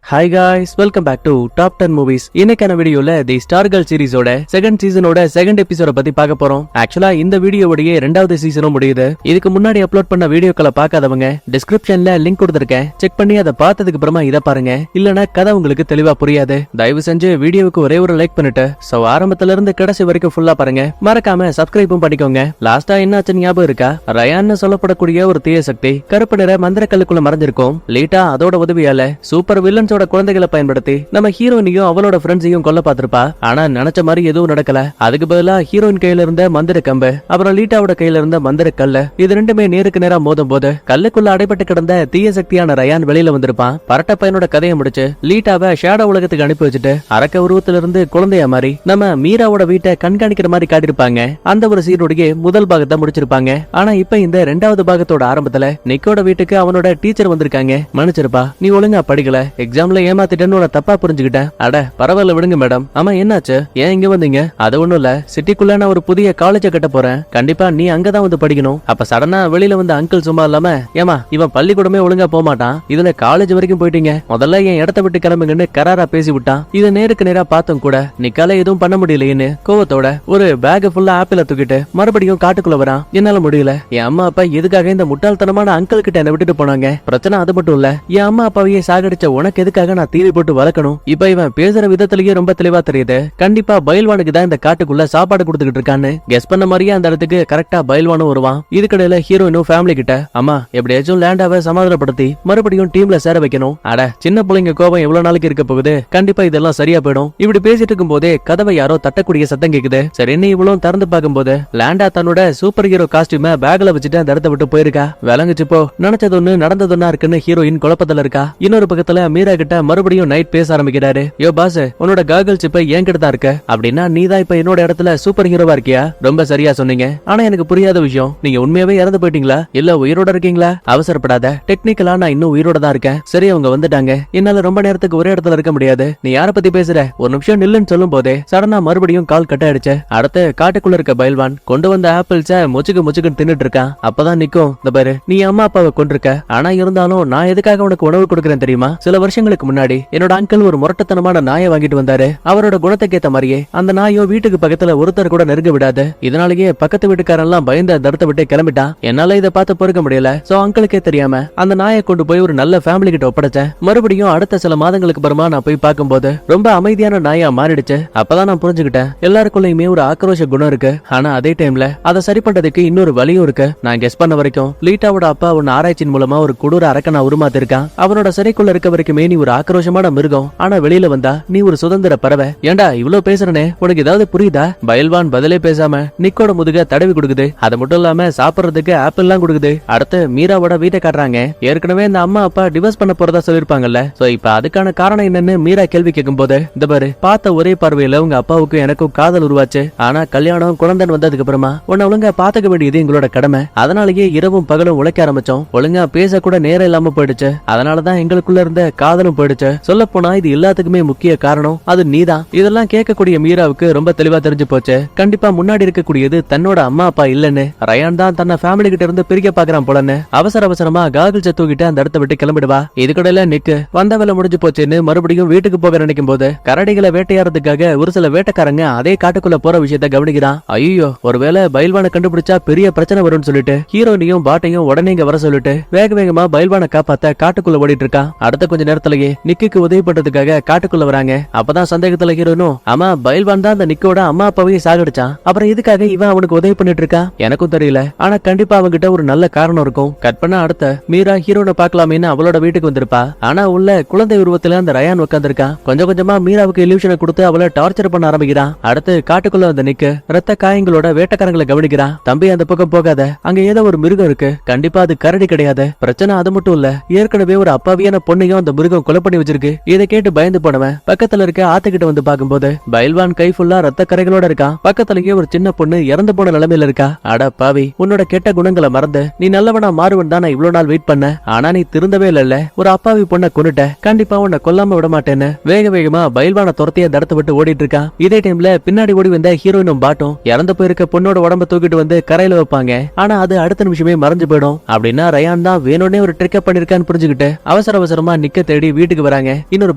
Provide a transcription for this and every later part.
Hi guys, welcome back to top 10 movies. இன்னைக்கான வீடியோல the star girl சீரிஸோட second சீசனோட செகண்ட் எபிசோட பத்தி பார்க்க போறோம். ஆக்சுவலா இந்த வீடியோவுடைய ரெண்டாவது சீசனும் முடியுது. இதுக்கு முன்னாடி அப்லோட் பண்ண வீடியோக்களை பார்க்காதவங்க டிஸ்கிரிப்ஷன்ல லிங்க் கொடுத்திருக்கேன், செக் பண்ணி அதை பார்த்ததுக்கு அப்புறமா இதை பாருங்க. இல்லனா கதை உங்களுக்கு தெளிவா புரியாது. தயவு செஞ்சு வீடியோவுக்கு ஒரே ஒரு லைக் பண்ணிட்டு சோ ஆரம்பத்துல இருந்து கடைசி வரைக்கும் ஃபுல்லா பாருங்க. மறக்காம சப்ஸ்கிரைபும் பண்ணிக்கோங்க. லாஸ்டா என்னாச்சு ஞாபகம் இருக்கா? ரயான்னு சொல்லப்படக்கூடிய ஒரு தீய சக்தி கருப்பு நிற மந்திர கல்லுக்குள்ள மறைஞ்சிருக்கும். லேட்டா அதோட உதவியால சூப்பர் வில்லன்ஸ் குழந்தைகளை பயன்படுத்தி நம்ம ஹீரோயினையும் அவளோட ஃப்ரெண்ட்ஸையும் கொல்ல பார்த்திருப்பா. ஆனா நினைச்ச மாதிரி எதுவும் நடக்கல. அதுக்கு பதிலா ஹீரோயின் கையில இருந்த மந்திர கம்பு அப்புறம் லீட்டாவோட கையில இருந்த மந்திர கல்லு இது ரெண்டுமே நேருக்கு நேரா மோதும் போது கல்லுக்குள்ள அடைபட்டு கிடந்த தீய சக்தியான ரயான் வெளியில வந்திருப்பான். பரட்ட பையனோட கதையை முடிச்சு லீட்டாவை ஷேடோ உலகத்துக்கு அனுப்பி வச்சுட்டு அரக்க உருவத்துல இருந்து குழந்தைய மாதிரி நம்ம மீராவோட வீட்டை கண்காணிக்கிற மாதிரி காட்டிருப்பாங்க. அந்த ஒரு சீனுடைய முதல் பாகத்தை முடிச்சிருப்பாங்க. ஆனா இப்ப இந்த ரெண்டாவது பாகத்தோட ஆரம்பத்துல நிக்கோட வீட்டுக்கு அவனோட டீச்சர் வந்திருக்காங்க. மன்னிச்சிருப்பா, நீ ஒழுங்கா படிக்கல, எக்ஸாம்ல ஏமாத்திட்டேன்னு தப்பா புரிஞ்சுக்கிட்டேன். அட பரவாயில்ல விடுங்க மேடம். ஆமா என்னாச்சு, ஏன் இங்க வந்தீங்க? அது ஒண்ணும் இல்ல, சிட்டிக்குள்ள நான் ஒரு புதிய காலேஜ கட்ட போறேன், கண்டிப்பா நீ அங்கதான் வந்து படிக்கணும். அப்ப சடனா வெளியில வந்த அங்கிள் சும்மா இல்லாம ஏமா இவன் பள்ளிக்கூடமே ஒழுங்கா போக மாட்டான், இதுல காலேஜ் வரைக்கும் போயிட்டீங்க, முதல்ல என் இடத்த விட்டு கிளம்புங்கன்னு கராரா பேசி விட்டான். இதை நேருக்கு நேரா பார்த்தோம் கூட நிக்கால எதுவும் பண்ண முடியலையேன்னு கோவத்தோட ஒரு பேக் ஃபுல்லா ஆப்பிள தூக்கிட்டு மறுபடியும் காட்டுக்குள்ள வரான். என்னால முடியல, என் அம்மா அப்பா எதுக்காக இந்த முட்டாள்தனமான அங்கிள் கிட்ட என்ன விட்டுட்டு போனாங்க? பிரச்சனை அது மட்டும் இல்ல, என் அம்மா அப்பாவையே சாகடிச்ச உனக்கு எதுக்காக நான் தீவி போட்டு வளர்க்கணும்? இப்ப இவன் பேசுற விதத்திலேயே ரொம்ப தெளிவா தெரியுது, கண்டிப்பா பயில்வானுக்கு தான் இந்த காட்டுக்குள்ள சாப்பாடு கொடுத்துக்கிட்டு இருக்கான்னு. கெஸ் பண்ண மாதிரியே அந்த இடத்துக்கு கரெக்டா பயில்வானும் வருவான். இதுக்கடையில ஹீரோயினும் ஃபேமிலி கிட்ட அம்மா எப்படியாச்சும் லேண்டாவை சமாதானப்படுத்தி மறுபடியும் டீம்ல சேர வைக்கணும். அட சின்ன பிள்ளைங்க கோபம் எவ்வளவு நாளைக்கு இருக்க போகுது, கண்டிப்பா இதெல்லாம் சரியா போயிடும். இப்படி பேசிட்டு இருக்கும் போதே கதவை யாரோ தட்டக்கூடிய சத்தம் கேக்குது. சரி என்ன இவ்வளவு திறந்து பார்க்கும் போது லேண்டா தன்னோட சூப்பர் ஹீரோ காஸ்டியூம பேக்ல வச்சுட்டு அந்த இடத்த விட்டு போயிருக்கா. விளங்குச்சு போ, நினைச்சது ஒண்ணு நடந்தது ஒண்ணா இருக்குன்னு ஹீரோயின் குழப்பத்துல இருக்கா. இன்னொரு பக்கத்துல மீரா கிட்ட மறுபடியும் நைட் பேச ஆரம்பிக்கிறாரு. யோ பாஸ், உன்னோட காகல் சிப்ப என்கிட்ட தான் இருக்க அப்படின்னா நீதான் இப்ப என்னோட இடத்துல சூப்பர் ஹீரோவா இருக்கியா? ரொம்ப சரியா சொன்னீங்க. ஆனா எனக்கு புரியாத விஷயம், நீங்க உண்மையாவே இறந்து போயிட்டீங்களா இல்ல உயிரோட இருக்கீங்களா? அவசரப்படாத, டெக்னிக்கலா நான் இன்னும் உயிரோட தான் இருக்கேன். சரி அவங்க வந்துட்டாங்க, என்னால ரொம்ப நேரத்துக்கு ஒரே இடத்துல இருக்க முடியாது. நீ யார பத்தி பேசுற? ஒரு நிமிஷம் நில்லுன்னு சொல்லும் போதே சடனா மறுபடியும் கால் கட்ட ஆயிடுச்சு. அடுத்து காட்டுக்குள்ள இருக்க பயில்வான் கொண்டு வந்த ஆப்பிள்ஸ முச்சுக்கு தின்னுட்டு இருக்கான். அப்பதான் நிக்கும், இந்த பாரு நீ அம்மா அப்பாவை கொண்டிருக்க, ஆனா இருந்தாலும் நான் எதுக்காக உனக்கு உணவு கொடுக்கறேன் தெரியுமா? சில வருஷங்களுக்கு முன்னாடி என்னோட அங்கிள் ஒரு முரட்டத்தனமான நாயை வாங்கிட்டு வந்தாரு. அவரோட குணத்துக்கு ஏத்த மாதிரியே அந்த நாயோ வீட்டுக்கு பக்கத்துல ஒருத்தர் கூட நெருங்க விடாது. இதனாலேயே பக்கத்து வீட்டுக்காரெல்லாம் பயந்து அந்த இடத்த விட்டு கிளம்பிட்டான். என்னால இதை பார்த்து பொறுக்க முடியல. சோ அங்கிளுக்கே தெரியாம அந்த நாயை கொண்டு போய் ஒரு நல்ல ஃபேமிலி கிட்ட ஒப்படைச்சேன். மறுபடியும் அடுத்த சில மாதங்களுக்கு அப்புறமா நான் போய் பார்க்கும்போது ரொம்ப அமைதியான நாயா மாறிடுச்சு. அப்பதான் நான் புரிஞ்சுக்கிட்டேன், எல்லாருக்குள்ளயுமே ஒரு ஆக்ரோஷ குணம் இருக்கு. ஆனா அதே டைம்ல அதை சரி பண்றதுக்கு இன்னொரு வழியும் இருக்கு. நான் கெஸ் பண்ண வரைக்கும் லீட்டாவோட அப்பா ஒன்னு ஆராய்ச்சியின் மூலமா ஒரு கொடூர அரக்கனா உருமாத்திருக்கான். அவனோட சிறைக்குள்ள இருக்க வரைக்குமே நீ ஒரு ஆக்ரோஷமான மிருகம், ஆனா வெளியில வந்தா நீ ஒரு சுதந்திர பறவை. ஏண்டா இவ்வளவு பேசுறனே, உனக்கு ஏதாவது புரியுதா? பயில்வான் பதிலே பேசாம நிக்கோட முதுக தடவி கொடுக்குது. அது மட்டும் இல்லாம சாப்பிடுறதுக்கு ஆப்பிள் எல்லாம் கொடுக்குது. அடுத்து மீராவோட வீட்டை காட்டுறாங்க. ஏற்கனவே இந்த அம்மா அப்பா டிவோர்ஸ் பண்ண போறதா சொல்லிருப்பாங்கல்ல. சோ இப்ப அதுக்கான காரணம் என்னன்னு மீரா கேள்வி கேட்கும் போது இந்த பாரு, பார்த்த ஒரே பார்வையில உங்க அப்பாவுக்கும் எனக்கும் காதல் உருவாச்சு. ஆனா கல்யாணம் குழந்தை வந்ததுக்கு அப்புறமா உன்னை ஒழுங்கா பாத்துக்க வேண்டியது எங்களோட கடமை. அதனாலயே இரவும் பகலும் உழைக்க ஆரம்பிச்சோம். ஒழுங்கா பேச கூட நேரம் இல்லாம போயிடுச்சு. அதனாலதான் எங்களுக்குள்ள இருந்த காதலும் போயிடுச்சு. சொல்ல போனா இது எல்லாத்துக்குமே முக்கிய காரணம் அது நீதான். இதெல்லாம் கேட்கக்கூடிய மீராவுக்கு ரொம்ப தெளிவா தெரிஞ்சு போச்சு, கண்டிப்பா முன்னாடி இருக்கக்கூடியது தன்னோட அம்மா அப்பா இல்லன்னு. ரயான் தான் தன்னை ஃபேமிலி கிட்ட இருந்து பிரிக்க பாக்குறான் போலன்னு அவசரமா காகில் தூக்கிட்டு அந்த இடத்த விட்டு கிளம்பிடுவா. இதுக்கடையில நிக்கு வந்த வேலை முடிஞ்சு போச்சுன்னு மறுபடியும் வீட்டுக்கு போக நினைக்கும் போது கரடிகளை வேட்டையாடுறதுக்காக ஒரு சில வேட்டைக்காரங்க அதே காட்டுக்குள்ள போற விஷயத்த கவனிக்கிறான். ஐயோ ஒருவேளை பயில்வானை கண்டுபிடிச்சா பெரிய பிரச்சனை வரும்னு சொல்லிட்டு ஹீரோனையும் பாட்டையும் உடனே இங்க வர சொல்லிட்டு வேகமா பயில்வானை காப்பாத்த காட்டுக்குள்ள ஓடிட்டு இருக்கான். அடுத்த கொஞ்ச நேரத்திலேயே நிக்குக்கு உதவி பண்றதுக்காக காட்டுக்குள்ள வராங்க. அப்பதான் சந்தேகத்துல ஹீரோனும் ஆமா பயில்வான் தான் அந்த நிக்கோட அம்மா அப்பாவையும் சாகடிச்சான், அப்புறம் இதுக்காக இவன் அவனுக்கு உதவி பண்ணிட்டு இருக்கான். எனக்கும் தெரியல, ஆனா கண்டிப்பா அவங்கிட்ட ஒரு நல்ல காரணம் இருக்கும். கட் பண்ண அடுத்த மீரா ஹீரோனை பாக்கலாமேன்னு அவளோட வீட்டுக்கு வந்திருப்பா. ஆனா உள்ள குழந்தை உருவத்துல அந்த ரயான் உட்கார்ந்திருக்கான். கொஞ்சம் கொஞ்சமா மீராவுக்கு இல்யூஷனை கொடுத்து அவளை டார்ச்சர் பண்ண ஆரம்பிக்கிறான். அடுத்து காட்டுக்குள்ள வந்த நிக்கு ரத்த காயங்களோட வேட்டக்காரங்களை கவனிக்கிறான். தம்பி அந்த பக்கம் போகாத, அங்க ஏதோ ஒரு மிருகம் இருக்கு, கண்டிப்பா அது கரடி கிடையாது. பிரச்சனை அது மட்டும் இல்ல, ஏற்கனவே ஒரு அப்பாவியான பொண்ணையும் அந்த மிருகம் கொலை பண்ணி வச்சிருக்கு. இதை கேட்டு பயந்து போனவன் பக்கத்துல இருக்க ஆத்துக்கிட்ட வந்து பாக்கும்போது பயில்வான் கை ஃபுல்லா ரத்த கரைகளோட இருக்கான். பக்கத்துலயே ஒரு சின்ன பொண்ணு இறந்து போன நிலைமையில இருக்கா. அட பாவி, உன்னோட கெட்ட குணங்களை மறந்து நீ நல்லவனா மாறுவன் தான் நான் இவ்வளவு நாள் வெயிட் பண்ண. ஆனா நீ திருந்தவே இல்ல, ஒரு அப்பாவி பொண்ணை கொன்னுட்ட, கண்டிப்பா உன்னை கொல்லாம விட மாட்டேன்னு வேகமா பயில்வான துரத்திய தடத்தை விட்டு ஓடிட்டு இருக்கான். இதே டைம்ல பின்னாடி ஓடி வந்த ஹீரோயினும் பாட்டும் இறந்து போயிருக்க பொண்ணோட உடம்ப தூக்கிட்டு வந்து கரையில வைப்பாங்க. ஆனா அது அடுத்த நிமிஷமே மறைஞ்சு போயிடும். அப்படின்னா ரயான் தான் வேணும்னே ஒரு ட்ரிக்கப் பண்ணிருக்கான்னு புரிஞ்சுக்கிட்டு அவசரமா நிக்க தேடி வீட்டுக்கு வராங்க. இன்னொரு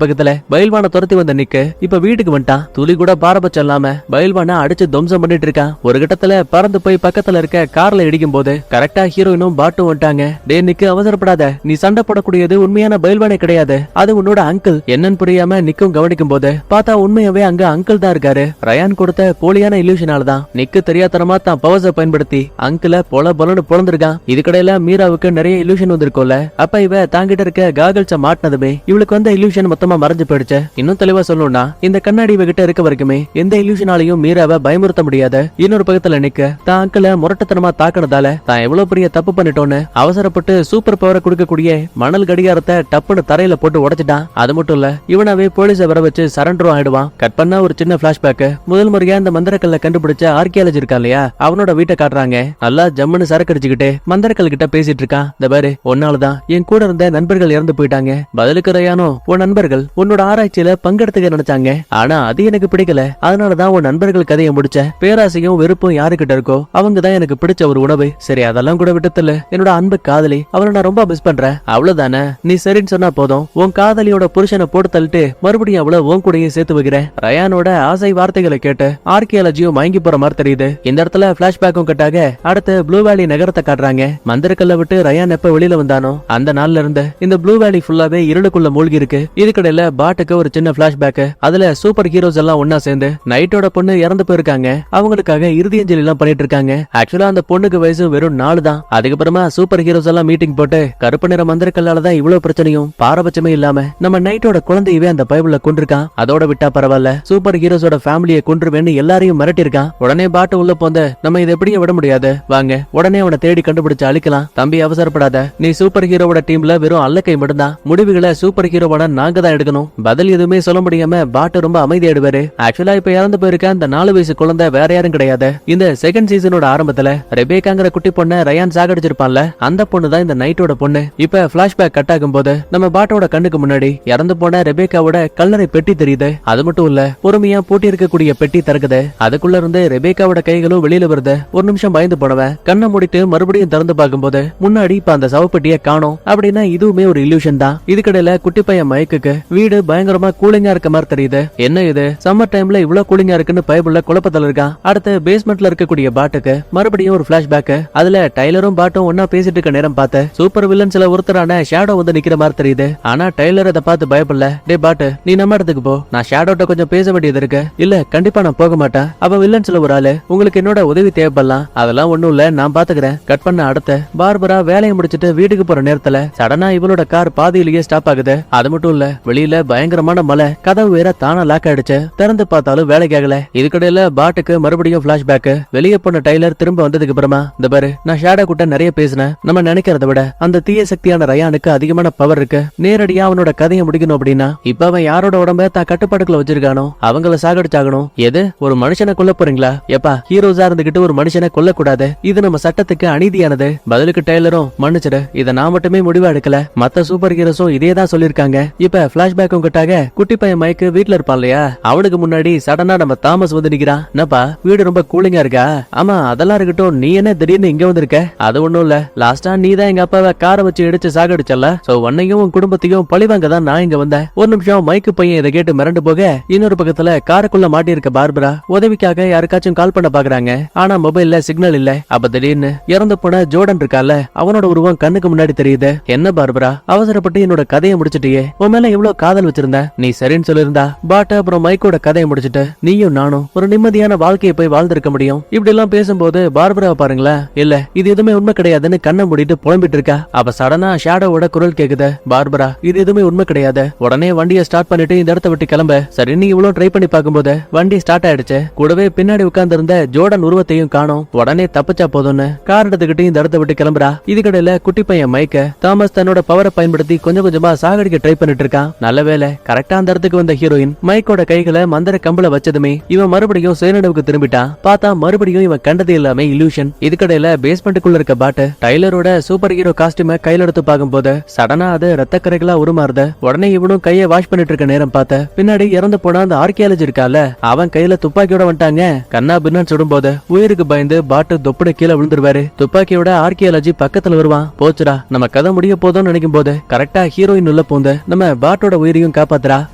பக்கத்துல பயில்வான துரத்தி வந்த நிக்கு இப்ப வீட்டுக்கு வந்துட்டான். துளி கூட பாரபட்சம் இல்லாம பயில்வான அடிச்சு துவம்சம் பண்ணிட்டு இருக்கான். ஒரு கட்டத்துல பறந்து போய் பக்கத்துல இருக்க கார்ல இடிக்கும் போது கரெக்டா ஹீரோயினும் பாட்டும் வந்துட்டாங்க. டே நிக்கு, அவசரப்படாத, நீ சண்டை போடக்கூடியது உண்மையான பயில்வானே கிடையாது, அது உன்னோட அங்கிள். என்னன்னு புரியாம நிக்கும் கவனிக்கும் போது பார்த்தா உண்மையாவே அங்க அங்கிள் தான் இருக்காரு. ரயான் கொடுத்த போலியான இல்யூஷனால தான் நிக்கு தெரியாதனமா தான் பவர்ஸை பயன்படுத்தி அங்கிள பொல பொலன்னு பொழந்திருக்கான். இதுக்கடையில மீராவுக்கு நிறைய இல்யூஷன் வந்திருக்கோல. அப்ப இவ தாங்கிட்ட இருக்க காகல்ஸ மாட்டினதுமே இவளுக்கு வந்த இல்யூஷன் மொத்தமா மறைஞ்சு போயிடுச்சு. இன்னும் தெளிவா சொல்லணும்னா இந்த கண்ணாடி இவகிட்ட இருக்க வரைக்குமே எந்த இல்யூஷனாலையும் மீராவை பயமுறுத்த முடியாது. இன்னொரு பக்கத்துல நிக்க தான் அங்கிள முரட்டத்தனமா தாக்கினதால தான் எவ்வளவு பெரிய தப்பு பண்ணிட்டோன்னு அவசரப்பட்டு சூப்பர் பவரை கொடுக்கக்கூடிய மணல் கடிகாரத்தை டப்புன்னு தரையில போட்டு உடைச்சிட்டான். அது மட்டும் இல்ல, இவனாவே போலீஸை வர வச்சு சரண்டரும் ஆயிடுவான். கட் பண்ணா ஒரு சின்ன பிளாஷ்பேக். முதல் முறையா இந்த மந்திரக்கல்ல கண்டுபிடிச்ச ஆர்கியாலஜி இருக்கா இல்லையா, அவனோட வீட்டை காட்டுறாங்க. நல்லா ஜம்முன்னு சரக்கு அடிச்சுக்கிட்டு மந்திரக்கல் கிட்ட பேசிட்டு இருக்கான். இந்த பாரு, ஒன்னாலதான் என் கூட இருந்த நண்பர்கள் இறந்து போயிட்டாங்க. பதிலுக்கு ரயானோ, உன் நண்பர்கள் உன்னோட ஆராய்ச்சியில பங்கெடுத்துக்க நினைச்சாங்க, ஆனா அது எனக்கு பிடிக்கல, அதனாலதான் உன் நண்பர்கள் கதையை முடிச்ச. பேராசையும் வெறுப்பும் யாருக்கிட்ட இருக்கோ அவங்கதான் எனக்கு பிடிச்ச ஒரு உணவு. சரி, அதெல்லாம் கூட விட்டுத்துல என்னோட அன்பு காதலி, அவளை நான் ரொம்ப மிஸ் பண்றேன், அவ்வளவுதானே. நீ சரின்னு சொன்னா போதும், உன் காதலியோட புருஷனை போட்டு தள்ளிட்டு மறுபடியும் அவளை உன் கூடயே சேர்த்து வைக்கிறேன். ரயானோட ஆசை வார்த்தைகளை கேட்டு ஆர்கியாலஜியும் மயங்கி போற மாதிரி தெரியுது. இந்த இடத்துல பிளாஷ்பேக்கும் கட்டாக அடுத்து ப்ளூ வேலி நகரத்தை காட்டுறாங்க. மந்திரக்கல்ல விட்டு ரயான் எப்ப வெளியில வந்தானோ அந்த நாள்ல இருந்து இந்த ப்ளூ வேலி ஃபுல்லாவே இருளுக்குள்ள மூழ்கி இருக்கு. இதுக்கடையில பாட்டுக்கு ஒரு சின்ன பிளாஷ்பேக். அதுல சூப்பர் ஹீரோஸ் எல்லாம் ஒன்னா சேர்ந்து நைட்டோட பொண்ணு இறந்து போயிருக்காங்க, அவங்களுக்காக இறுதி அஞ்சலி எல்லாம் பண்ணிட்டு இருக்காங்க. ஆக்சுவலா அந்த பொண்ணுக்கு வயசு வெறும் 4 தான். அதுக்கப்புறமா சூப்பர் ஹீரோஸ் எல்லாம் மீட்டிங் போட்டு கருப்பு நிற மந்திரக்கல்லாலதான் இவ்வளவு பிரச்சனையும் பாரபட்சமே இல்லாம நம்ம நைட்டோட குழந்தையவே அந்த பைபிள்ல கொண்டிருக்கான். அதோட விட்டா பரவாயில்ல, சூப்பர் ஹீரோஸோட ஃபேமிலியை கொன்றுவேன்னு எல்லாரையும் மிரட்டி இருக்கான். உடனே பாட்டு உள்ள போந்த நம்ம இதை எப்படியே விட முடியாது, வாங்க உடனே அவனை தேடி கண்டுபிடிச்சு அழிக்கலாம். தம்பி அவசரப்படாத, நீ சூப்பர் ஹீரோவோட டீம்ல வெறும் அல்லக்கை மட்டும்தான், முடிவுகளை சூப்பர் ஹீரோவோட நாங்க தான் எடுக்கணும். பதில் எதுவுமே சொல்ல முடியாம பாட்டு ரொம்ப அமைதியாயிடுவாரு. ஆக்சுவலா இப்ப இறந்து போயிருக்க அந்த 4 வயசு குழந்தை வேற யாரும் கிடையாது. இந்த செகண்ட் சீசனோட ஆரம்பத்துல ரெபேக்காங்கிற குட்டி பொண்ணை ரயான் சாகடிச்சிருப்பான்ல, அந்த பொண்ணு தான் இந்த நைட்டோட பொண்ணு. இப்ப பிளாஷ்பேக் கட் ஆகும் போது நம்ம பாட்டோட கண்ணுக்கு முன்னாடி இறந்து போன ரெபேக்காவோட கல்லறை பெட்டி தெரியுது. அது மட்டும் இல்ல, பொறுமையா பூட்டி இருக்கக்கூடிய பெட்டி திறக்குது. அதுக்குள்ள இருந்து ரெபேக்காவோட கைகளும் வெளியில வருது. ஒரு நிமிஷம் பயந்து போனவன் கண்ணை மூடிட்டு மறுபடியும் திறந்து பார்க்கும்போது முன்னாடி இப்ப அந்த சவப்பெட்டியை காணோம். அப்படின்னா இதுவுமே ஒரு இல்யூஷன் தான். இதுக்கடையில குட்டி பையன் மைக்குக்கு வீடு பயங்கரமா கூலிங்கா இருக்க மாதிரி தெரியுது. என்ன இது, சம்மர் டைம்ல இவ்வளவு கூலிங்கா இருக்குன்னு பைபிள்ல குழப்பத்துல இருக்கான். அடுத்து பேஸ்மெண்ட்ல இருக்கக்கூடிய பாட்டுக்கு மறுபடியும் ஒரு பிளாஷ்பேக். அதுல டைலரும் பாட்டும் ஒன்னா பேசிட்டு இருக்க நேரம் பார்த்து சூப்பர் வில்லன்ஸ்ல ஒருத்தரான ஷேடோ வந்து நிக்கிற மாதிரி தெரியுது. ஆனா டைலர் அதை பார்த்து பயப்படல. டே பாட்டு, நீ நம்ம இடத்துக்கு போ, நான் ஷேடோட்ட கொஞ்சம் பேச வேண்டியது இருக்கு. இல்ல கண்டிப்பா நான் போக மாட்டேன், அவ வில்லன்ஸ்ல ஒரு ஆளு, உங்களுக்கு என்னோட உதவி தேவைப்படலாம், அதெல்லாம் ஒண்ணும் இல்ல, நான் பாத்துக்கிறேன். கட் பண்ண அடுத்த பார்பரா வேலையை முடிச்சிட்டு வீட்டுக்கு போற நேரத்துல சடனா இவளோட கார் பாதியிலேயே ஸ்டாப் ஆகுது. அது மட்டும் இல்ல, வெளியில பயங்கரமான மழை, கதவு வேற தானா லாக் ஆயிடுச்சு. திறந்து பார்த்தாலும் வேலை கேட்கல. இதுக்கடையில பாட்டுக்கு மறுபடியும் பிளாஷ்பேக். வெளியே போன டைலர் திரும்ப வந்ததுக்கு அப்புறமா, இந்த பாரு, நான் ஷேடோ கிட்ட நிறைய பேசினேன், நம்ம நினைக்கிறத விட அந்த தீய சக்தியான ரயானுக்கு அதிகமான பவர் இருக்கு. நேரடியா அவனோட கதையை முடிக்கணும் அப்படின்னா இப்ப அவன் யாரோட உடம்ப தான் கட்டுப்பாட்டுக்குள்ள வச்சிருக்கானோ அவங்கள சாகடிச்சாகணும். எது, ஒரு மனுஷனை கொல்ல போறீங்களா? எப்பா, ஹீரோஸா இருந்துகிட்டு ஒரு மனுஷனை கொல்ல கூடாது, இது நம்ம சட்டத்துக்கு அநீதியானது. பதிலுக்கு டைலரும், மன்னிச்சிடு, இதை நான் மட்டுமே முடிவா எடுக்கல, மத்த சூப்பர் ஹீரோஸும் இதே தான் சொல்லிருக்காங்க. இப்ப பிளாஷ்பேக்கும் கிட்டாக குட்டி பையன் மைக்கு வீட்டுல இருப்பான் இல்லையா, அவனுக்கு முன்னாடி சடனா நம்ம தாமஸ் வந்து நிக்கிறான். என்னப்பா, வீடு ரொம்ப கூலிங்கா இருக்கா? ஆமா, அதெல்லாம் இருக்கட்டும், நீ என்ன திடீர்னு இங்க வந்திருக்க? அது ஒண்ணும் இல்ல, லாஸ்டா நீ தான் எங்க அப்பாவை காரை வச்சு இடிச்சு சாகடிச்சல, சோ உன்னையும் உன் குடும்பத்தையும் பழிவாங்க தான் நான் இங்க வந்தேன். ஒரு நிமிஷம் மைக்கு பையன் இதை கேட்டு மிரண்டு போக, இன்னொரு பக்கத்துல காருக்குள்ள மாட்டி இருக்க பார்பரா உதவிக்காக யாருக்காச்சும் கால் பண்ண பாக்குறாங்க. ஆனா மொபைல்ல சிக்னல் இல்ல. அப்ப திடீர்னு இறந்து போன ஜோர்டன் இருக்கால, அவனோட உருவம் கண்ணுக்கு முன்னாடி தெரியுது. என்ன பார்பரா, அவசரப்பட்டு என்னோட கதையை முடிச்சிட்டியே, உன் மேல எவ்வளவு காதல் வச்சிருந்த, நீ சரின்னு சொல்லிருந்தா பாட்டு அப்புறம் மைக்கோட கதையை முடிச்சிட்டு நீயும் நானும் ஒரு நிம்மதியான வாழ்க்கையை போய் வாழ்ந்திருக்க முடியும். இப்படி எல்லாம் பேசும்போது பார்பரா பாருங்களேன், இல்ல இது எதுவுமே உண்மை கிடையாதுன்னு கண்ணை மூடிட்டு புலம்பிட்டு இருக்கா. அப்ப சடனா ஷேடோவோட குரல் கேக்குது. பார்பரா, இது எதுவுமே உண்மை கிடையாது, உடனே வண்டியை ஸ்டார்ட் பண்ணிட்டு இந்த இடத்த விட்டு கிளம்ப. சரி, நீ இவ்வளவு ட்ரை பண்ணி பார்க்கும்போது வண்டி ஸ்டார்ட் ஆயிடுச்சு. கூடவே பின்னாடி உட்கார்ந்து இருந்த ஜோர்டன் உருவத்தையும் காணோம். உடனே தப்பிச்சா போதும்னு கார் எடுத்துக்கிட்டு இந்த இடத்த விட்டு கிளம்புறா. இதுக்கடையில குட்டி பையன் மைக்க தாமஸ் தன்னோட பவரை பயன்படுத்தி கொஞ்சம் கொஞ்சமா சாகடிக்க ட்ரை பண்ணிட்டு இருக்கான். நல்ல வேலை, கரெக்டா அந்த இடத்துக்கு வந்த ஹீரோயின் மைக்கோட கைகளை மந்திர கம்பள வச்சதுமே இவன் மறுபடியும் சுயநினைவுக்கு திரும்பிட்டான். பார்த்தா மறுபடியும் இவன் கண்டது எல்லாமே இல்யூஷன். இதுக்கடையில பேஸ்மெண்ட்டுக்குள்ள இருக்க பாட்டு டைலரோட சூப்பர் ஹீரோ காஸ்டியூமை கையில எடுத்து பார்க்கும்போது சடனா அது ரத்த கரைகளா உருமாறுது. உடனே இவனும் கையை வாஷ் பண்ணிட்டு இருக்க நேரம் பார்த்த பின்னாடி இறந்து போன அந்த ஆர்கியாலஜி இருக்கால, அவன் கையில துப்பாக்கியோட வந்துட்டாங்க. கண்ணா பின்னு சுடும்போது உயிருக்கு பயந்து பாட்டு தொப்புட கீழே விழுந்துருவாரு. துப்பாக்கியோட ஆர்கியாலஜி பக்கத்துல வருவான். போச்சுடா, நம்ம கதை முடிய போதும்னு நினைக்கும் போது கரெக்டா ஹீரோயின் உள்ள பூந்து நம்ம பாட்டோட உயிரையும் காப்பாத்துறா.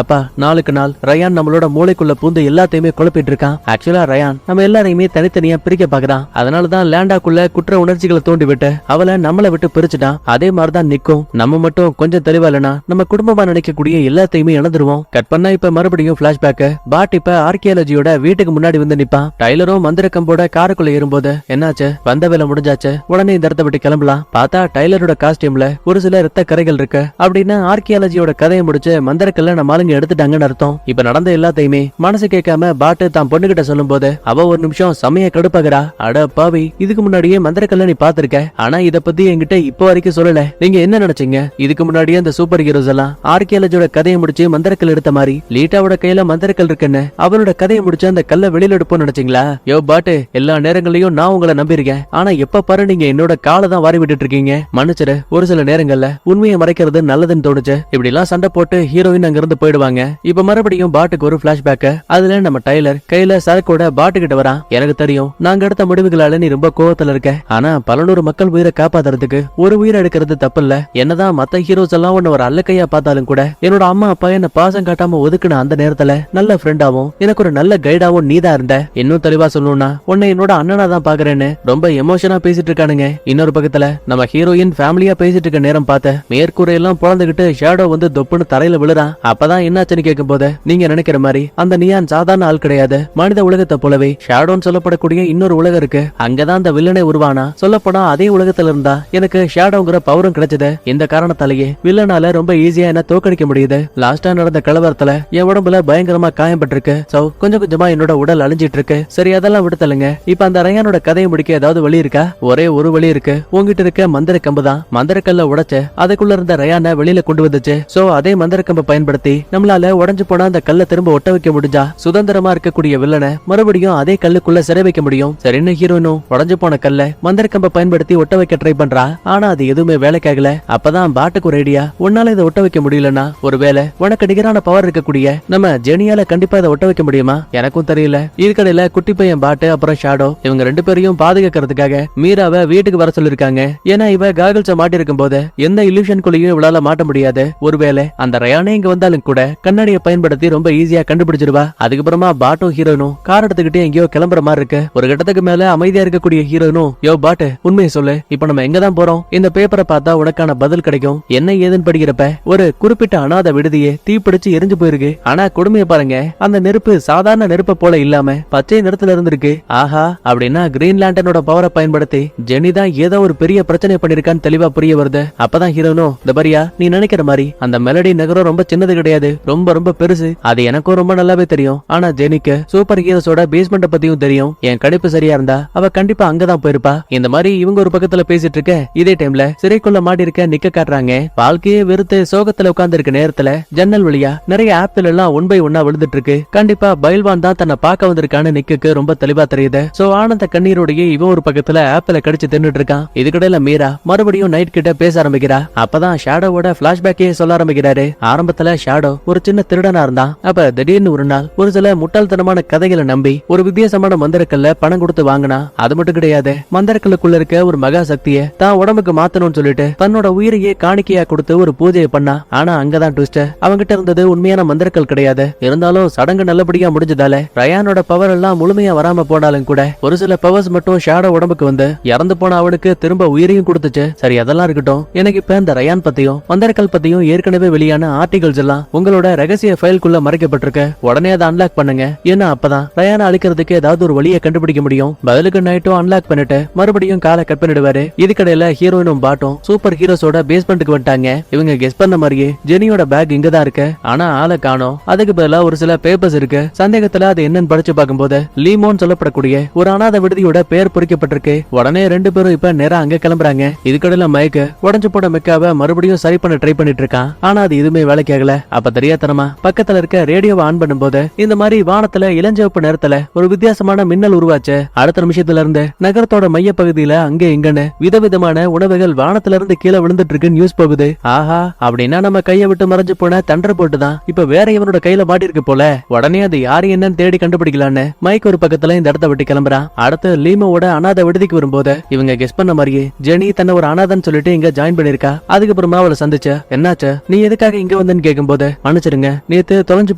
அப்பா நாளுக்கு நாள் ரயான் நம்மளோட மூளைக்குள்ள பூந்து எல்லாத்தையுமே குழப்பிட்டு இருக்கான். ஆக்சுவலா ரயான் நம்ம எல்லாரையுமே தனித்தனியா பிரிக்க பாக்குறான். அதனாலதான் லேண்டாக்குள்ள குற்ற உணர்ச்சிகளை தூண்டி விட்டு அவளை நம்மளை விட்டு பிரிச்சுட்டான். அதே மாதிரிதான் நிக்கும். நம்ம மட்டும் கொஞ்சம் தெளிவா இல்லனா நம்ம குடும்பமா நினைக்கக்கூடிய எல்லாத்தையுமே இழந்துருவோம். கட் பண்ணா இப்ப மறுபடியும் பிளாஷ்பேக். பாட் இப்ப ஆர்கியாலஜியோட வீட்டுக்கு முன்னாடி வந்து நிப்பான். டைலரும் மந்திர கம்போட காருக்குள்ள ஏறும்போது என்னாச்சு, வந்த வேலை முடிஞ்சாச்சு, உடனே இந்த இடத்த விட்டு கிளம்பலாம். பார்த்தா டைலரோட காஸ்டியூம்ல ஒரு சில ரத்த கரைகள் இருக்கு. அப்படின்னு ஆர்கியாலஜியோட கதையை முடிச்சு மந்திரக்கல்ல நம்ம ஆளுங்க எடுத்துட்டாங்கன்னு அர்த்தம். இப்ப நடந்த எல்லாத்தையுமே மனசு கேட்காம பாட்டு தான் பொண்ணுகிட்ட சொல்லும் போது அவ ஒரு நிமிஷம் செமைய கடுப்பாகிறா. அட பாவி, இதுக்கு முன்னாடியே மந்திரக்கல்ல நீ பாத்திருக்க, ஆனா இத பத்தி என்கிட்ட இப்ப வரைக்கும் சொல்லல. நீங்க என்ன நினைச்சீங்க? இதுக்கு முன்னாடியே அந்த சூப்பர் ஹீரோஸ் எல்லாம் ஆர்கியாலஜியோட கதையை முடிச்சு மந்திரக்கல் எடுத்த மாதிரி லீட்டாவோட கையில மந்திரக்கல் இருக்குன்னு அவளோட கதையை முடிச்சு அந்த கல்ல வெளியில எடுப்போம் நினைச்சீங்களா? யோ பாட்டு, எல்லா நேரங்களையும் நான் உங்களை நம்பியிருக்கேன். ஆனா எப்ப பாரு நீங்க என்னோட காலை தான் வாரி விட்டுட்டு இருக்கீங்க. மன்னிச்சிரு, ஒரு சில நேரங்கள்ல உண்மையை மறைக்கிறது நல்லதுன்னு தோணுச்சு. இப்படி எல்லாம் சண்டை போட்டு ஹீரோயின் அங்க இருந்து போயிடுவாங்க. இப்ப மறுபடியும் பாட்டுக்கு ஒரு பிளாஷ்பேக். அதுல நம்ம டைலர் கையில சரக்கோட பாட்டு கிட்ட வரான். எனக்கு தெரியும் நாங்க எடுத்த முடிவுகளால நீ ரொம்ப கோவத்துல இருக்க, ஆனா பல நூறு மக்கள் உயிரை காப்பாத்துறதுக்கு ஒரு உயிரை எடுக்கிறது தப்பு இல்ல. என்னதான் மத்த ஹீரோஸ் எல்லாம் உன்ன ஒரு அல்லக்கையா பார்த்தாலும் கூட என்னோட அம்மா அப்பா என்ன பாசம் காட்டாம ஒதுக்குன அந்த நேரத்துல நல்ல ஃப்ரெண்டாவும் எனக்கு ஒரு நல்ல கைடாவும் நீதான் இருந்த. இன்னும் தெளிவா சொல்லணும்னா உன்னை என்னோட அண்ணனா தான் பாக்குறேன்னு ரொம்ப எமோஷனா பேசிட்டு இருக்கானுங்க. இன்னொரு பக்கத்துல நம்ம ஹீரோயின் ஃபேமிலியா பேசிட்டு இருக்க நேரம் பார்த்த மேற்கூரையெல்லாம் பொழந்துகிட்டு ஷேடோ வந்து தொப்புன்னு தரையில விழுறான். அப்பதான் என்னாச்சுன்னு கேட்கும் போது நீங்க நினைக்கிற மாதிரி அந்த நியான் சாதாரண ஆள் கிடையாது. மனித உலகத்தை போலவே ஷேடோன்னு சொல்லப்படக்கூடிய இன்னொரு உலகம் இருக்கு. அங்கதான் அந்த வில்லனை உருவானா. சொல்லப்போனா அதே உலகத்துல இருந்தா எனக்கு ஷேடோங்கிற பவரும் கிடைச்சது. இந்த காரணத்தாலேயே வில்லனால ரொம்ப ஈஸியா என்ன தோக்கடிக்க முடியுது. லாஸ்டா நடந்த கலவரத்துல என் உடம்புல பயங்கரமா காயப்பட்டிருக்கு. சோ கொஞ்சம் கொஞ்சமா என்னோட உடல் அழிஞ்சிட்டு இருக்கு. சரி அதெல்லாம் விடுத்தலுங்க. இப்ப அந்த ரயானோட கதையை முடிக்க ஏதாவது வழி இருக்கா? ஒரே ஒரு வழி இருக்கு. உங்ககிட்ட இருக்க மந்திர கம்பு தான். மந்திர கல்ல உடைச்சு அதுக்குள்ள இருந்த ரயான வெளியில கொண்டு வந்துச்சு. சோ அதே மந்திர கம்பை பயன்படுத்தி நம்மளால உடைஞ்சு போனா அந்த கல்ல திரும்ப ஒட்ட வைக்க முடிஞ்சா சுதந்திரமா இருக்கக்கூடிய வில்லனை மறுபடியும் அதே கல்லுக்குள்ள சிறை வைக்க முடியும். சரின்னு ஹீரோயினும் உடைஞ்சு போன கல்ல மந்திர கம்பை பயன்படுத்தி ஒட்ட வைக்க ட்ரை பண்றா. ஆனா அது எதுவுமே வேலைக்காகல. அப்பதான் பாட்டுக்கு ஒரு ஐடியா. உன்னால இதை ஒட்ட வைக்க முடியலன்னா ஒருவேளை உனக்கு நிகரான பவர் இருக்கக்கூடிய நம்ம ஜெனியால கண்டிப்பா இதை ஒட்ட வைக்க முடியுமா? எனக்கும் தெரியல. இதுக்கடையில குட்டி பையன் பாட்டு அப்புறம் ஷாடோ இவங்க ரெண்டு பேரையும் பாதுகாக்கிறதுக்காக மீராவை வீட்டுக்கு வர சொல்லிருக்காங்க. ஏன்னா இவ காகல்ஸ மாட்டி இருக்கும் போது எந்த இல்யூஷன்குள்ளேயும் இவளால மாட்ட முடியாது. ஒருவேளை அந்த ரயானே இங்க வந்தாலும் கூட கண்ணாடியை பயன்படுத்தி ரொம்ப ஈஸியா கண்டுபிடிச்சிருவா. அதுக்கப்புறமா பாட்டும் ஹீரோனும் கார் எடுத்துக்கிட்டே எங்கேயோ கிளம்புற மாதிரி இருக்கு. ஒரு கட்டத்துக்கு மேல அமைதியா இருக்கக்கூடிய ஹீரோனும் யோ பாட்டு உண்மையை சொல்லு, இப்ப நம்ம எங்க தான் போறோம்? இந்த பேப்பரை பார்த்தா உனக்கான பதில் கிடைக்கும். என்ன ஏதுன்னு படிக்கிறப்ப ஒரு குறிப்பிட்ட அனாதை விடுதியே தீப்பிடிச்சு எரிஞ்சு போயிருக்கு. ஆனா கொடுமையை பாருங்க, அந்த நெருப்பு சாதாரண நெருப்பை போல இல்லாம பச்சை நிறத்துல இருந்திருக்கு. ஆஹா, அப்படின்னா கிரீன் லேண்டனோட பவரை பயன்படுத்தி ஜெனி தான் ஏதோ ஒரு பெரிய பிரச்சனை பண்ணிருக்கான்னு தெளிவா புரிய வருது. அப்பதான் ஹீரோனும் இந்த பரியா நீ நினைக்கிற மாதிரி அந்த மெலடி நகரம் ரொம்ப சின்னது கிடையாது, ரொம்ப ரொம்ப பெருசு. அது எனக்கும் ரொம்ப நல்லாவே தெரியும். ஆனா ஜெனிக்கு சூப்பர் ஹீரோஸோட பேஸ்மெண்ட பத்தியும் தெரியும். என் கணிப்பு சரியா இருந்தா அவ கண்டிப்பா அங்கதான் போயிருப்பா. இந்த மாதிரி இவங்க ஒரு பக்கத்துல பேசிட்டு இருக்க இதே டைம்ல சிறைக்குள்ள மாட்டி இருக்க நிக்க காட்டுறாங்க. வாழ்க்கையே வெறுத்து சோகத்துல உட்கார்ந்து இருக்க நேரத்துல ஜன்னல் வழியா நிறைய ஆப்பிள் எல்லாம் ஒன் பை ஒன்னா விழுந்துட்டு இருக்கு. கண்டிப்பா பைல்வான் தான் தன்னை பார்க்க வந்திருக்கான்னு நிக்கு ரொம்ப தெளிவா தெரியுது. சோ ஆனந்த கண்ணீரோடையே இவன் ஒரு பக்கத்துல ஆப்பிள கடிச்சு தின்னுட்டு இருக்கான். இதுக்கிடையில மீரா மறுபடியும் நைட் கிட்ட பேச ஆரம்பிக்கிறா. அப்பதான் ஷாடோவோட பிளாஷ்பேக்கே சொல்ல ஆரம்பிக்கிறாரு. ஆரம்பத்துல ஷாடோ ஒரு சின்ன திருடனா இருந்தான். அப்ப திடீர்னு ஒரு நாள் ஒரு சில முட்டாள்தனமான கதைகளை நம்பி ஒரு வித்தியாசமான மந்திரக்கல்ல பணம் கொடுத்து வாங்கினா. அது மட்டும் கிடையாது, மந்திரக்கல்லுக்குள்ள இருக்க ஒரு மகா சக்தியை தான் உடம்புக்கு மாத்தணும்னு சொல்லிட்டு தன்னோட உயிரையே காணிக்கையா கொடுத்து ஒரு பூஜையை பண்ணா. ஆனா அங்கதான் ட்விஸ்ட். அவங்கிட்ட இருந்தது உண்மையான மந்திரக்கல் கிடையாது. இருந்தாலும் சடங்கு நல்லபடியா முடிஞ்சதால ரயானோட பவர் எல்லாம் முழுமையா வராம போனாலும் கூட ஒரு சில பவர்ஸ் மட்டும் ஷாடோ உடம்புக்கு வந்து இறந்து போன அவனுக்கு திரும்ப உயிரையும் கொடுத்துச்சு. சரி அதெல்லாம் இருக்கட்டும். எனக்கு இப்ப இந்த ரயான் பத்தியும் மந்திரக்கல் பத்தியும் ஏற்கனவே வெளியான ஆர்டிகல்ஸ் எல்லாம் உங்களோட ரகசிய ஃபைல்குள்ள மறைக்கப்பட்டிருக்கு. உடனே அதை அன்லாக் பண்ணுங்க. ஏன்னா அப்பதான் ரயானை அழிக்கிறதுக்கு ஏதாவது ஒரு வழியை கண்டுபிடிக்க முடியும். பதிலுக்கு நைட்டும் அன்லாக் பண்ணிட்டு மறுபடியும் காலை கட் பண்ணிடுவாரு. இதுக்கடையில ஹீரோயினும் பாட்டும் சூப்பர் ஹீரோஸோட பேஸ்மெண்ட்டுக்கு வந்துட்டாங்க. இவங்க கெஸ் பண்ண மாதிரியே ஜெனியோட பேக் இங்கதான் இருக்கு. ஆனா ஆளை காணோம். அதுக்கு பதிலா ஒரு சில பேப்பர்ஸ் இருக்கு. சந்தேகத்துல அது என்னன்னு படிச்சு பார்க்கும்போது லீமோன்னு சொல்லப்படக்கூடிய ஒரு அனாதை விடுதியோட பெயர் பொறிக்கப்பட்டிருக்கு. உடனே ரெண்டு பேரும் இப்ப நேரா அங்க கிளம்புறாங்க. இதுக்கடையில மைக்கு உடஞ்சு போன மெக்காவை மறுபடியும் சரி பண்ண ட்ரை பண்ணிட்டு இருக்கான். ஆனா அது எதுவுமே வேலைக்கு ஆகல. அப்ப தெரியாதனமா பக்கத்துல இருக்க ரேடியோவை ஆன் பண்ணும்போது இந்த மாதிரி வானத்துல இளஞ்சிவப்பு நேரத்துல ஒரு வித்தியாசமான மின்னல் உருவாச்சு. அடுத்த நிமிஷத்துல இருந்து நகரத்தோட மைய பகுதியில அங்க இங்கன்னு விதவிதமான உணவுகள் வானத்துல இருந்து கீழே விழுந்துட்டு இருக்கு நியூஸ் போகுது. ஆஹா, அப்படின்னா நம்ம கையை விட்டு மறைஞ்சு போன தண்டர் போட்டுதான் இப்ப வேற இவனோட கையில மாட்டிருக்கு போல. உடனே அது யாரு என்னன்னு தேடி கண்டுபிடிக்கலான்னு மைக் ஒரு பக்கத்துல இந்த இடத்த விட்டு கிளம்புறான். அடுத்து லீமோட அனாதை விடுதிக்கு வரும்போது இவங்க கெஸ் பண்ண மாதிரியே ஜெனி தன்னை ஒரு அனாதன்னு சொல்லிட்டு இங்க ஜாயின் பண்ணிருக்கா. அதுக்கப்புறமா அவளை சந்திச்ச என்ன என்னாச்சு, நீ எதுக்காக இங்க வந்தேன்னு கேட்கும்போது, மன்னிச்சிருங்க, நேத்து தொலைஞ்சு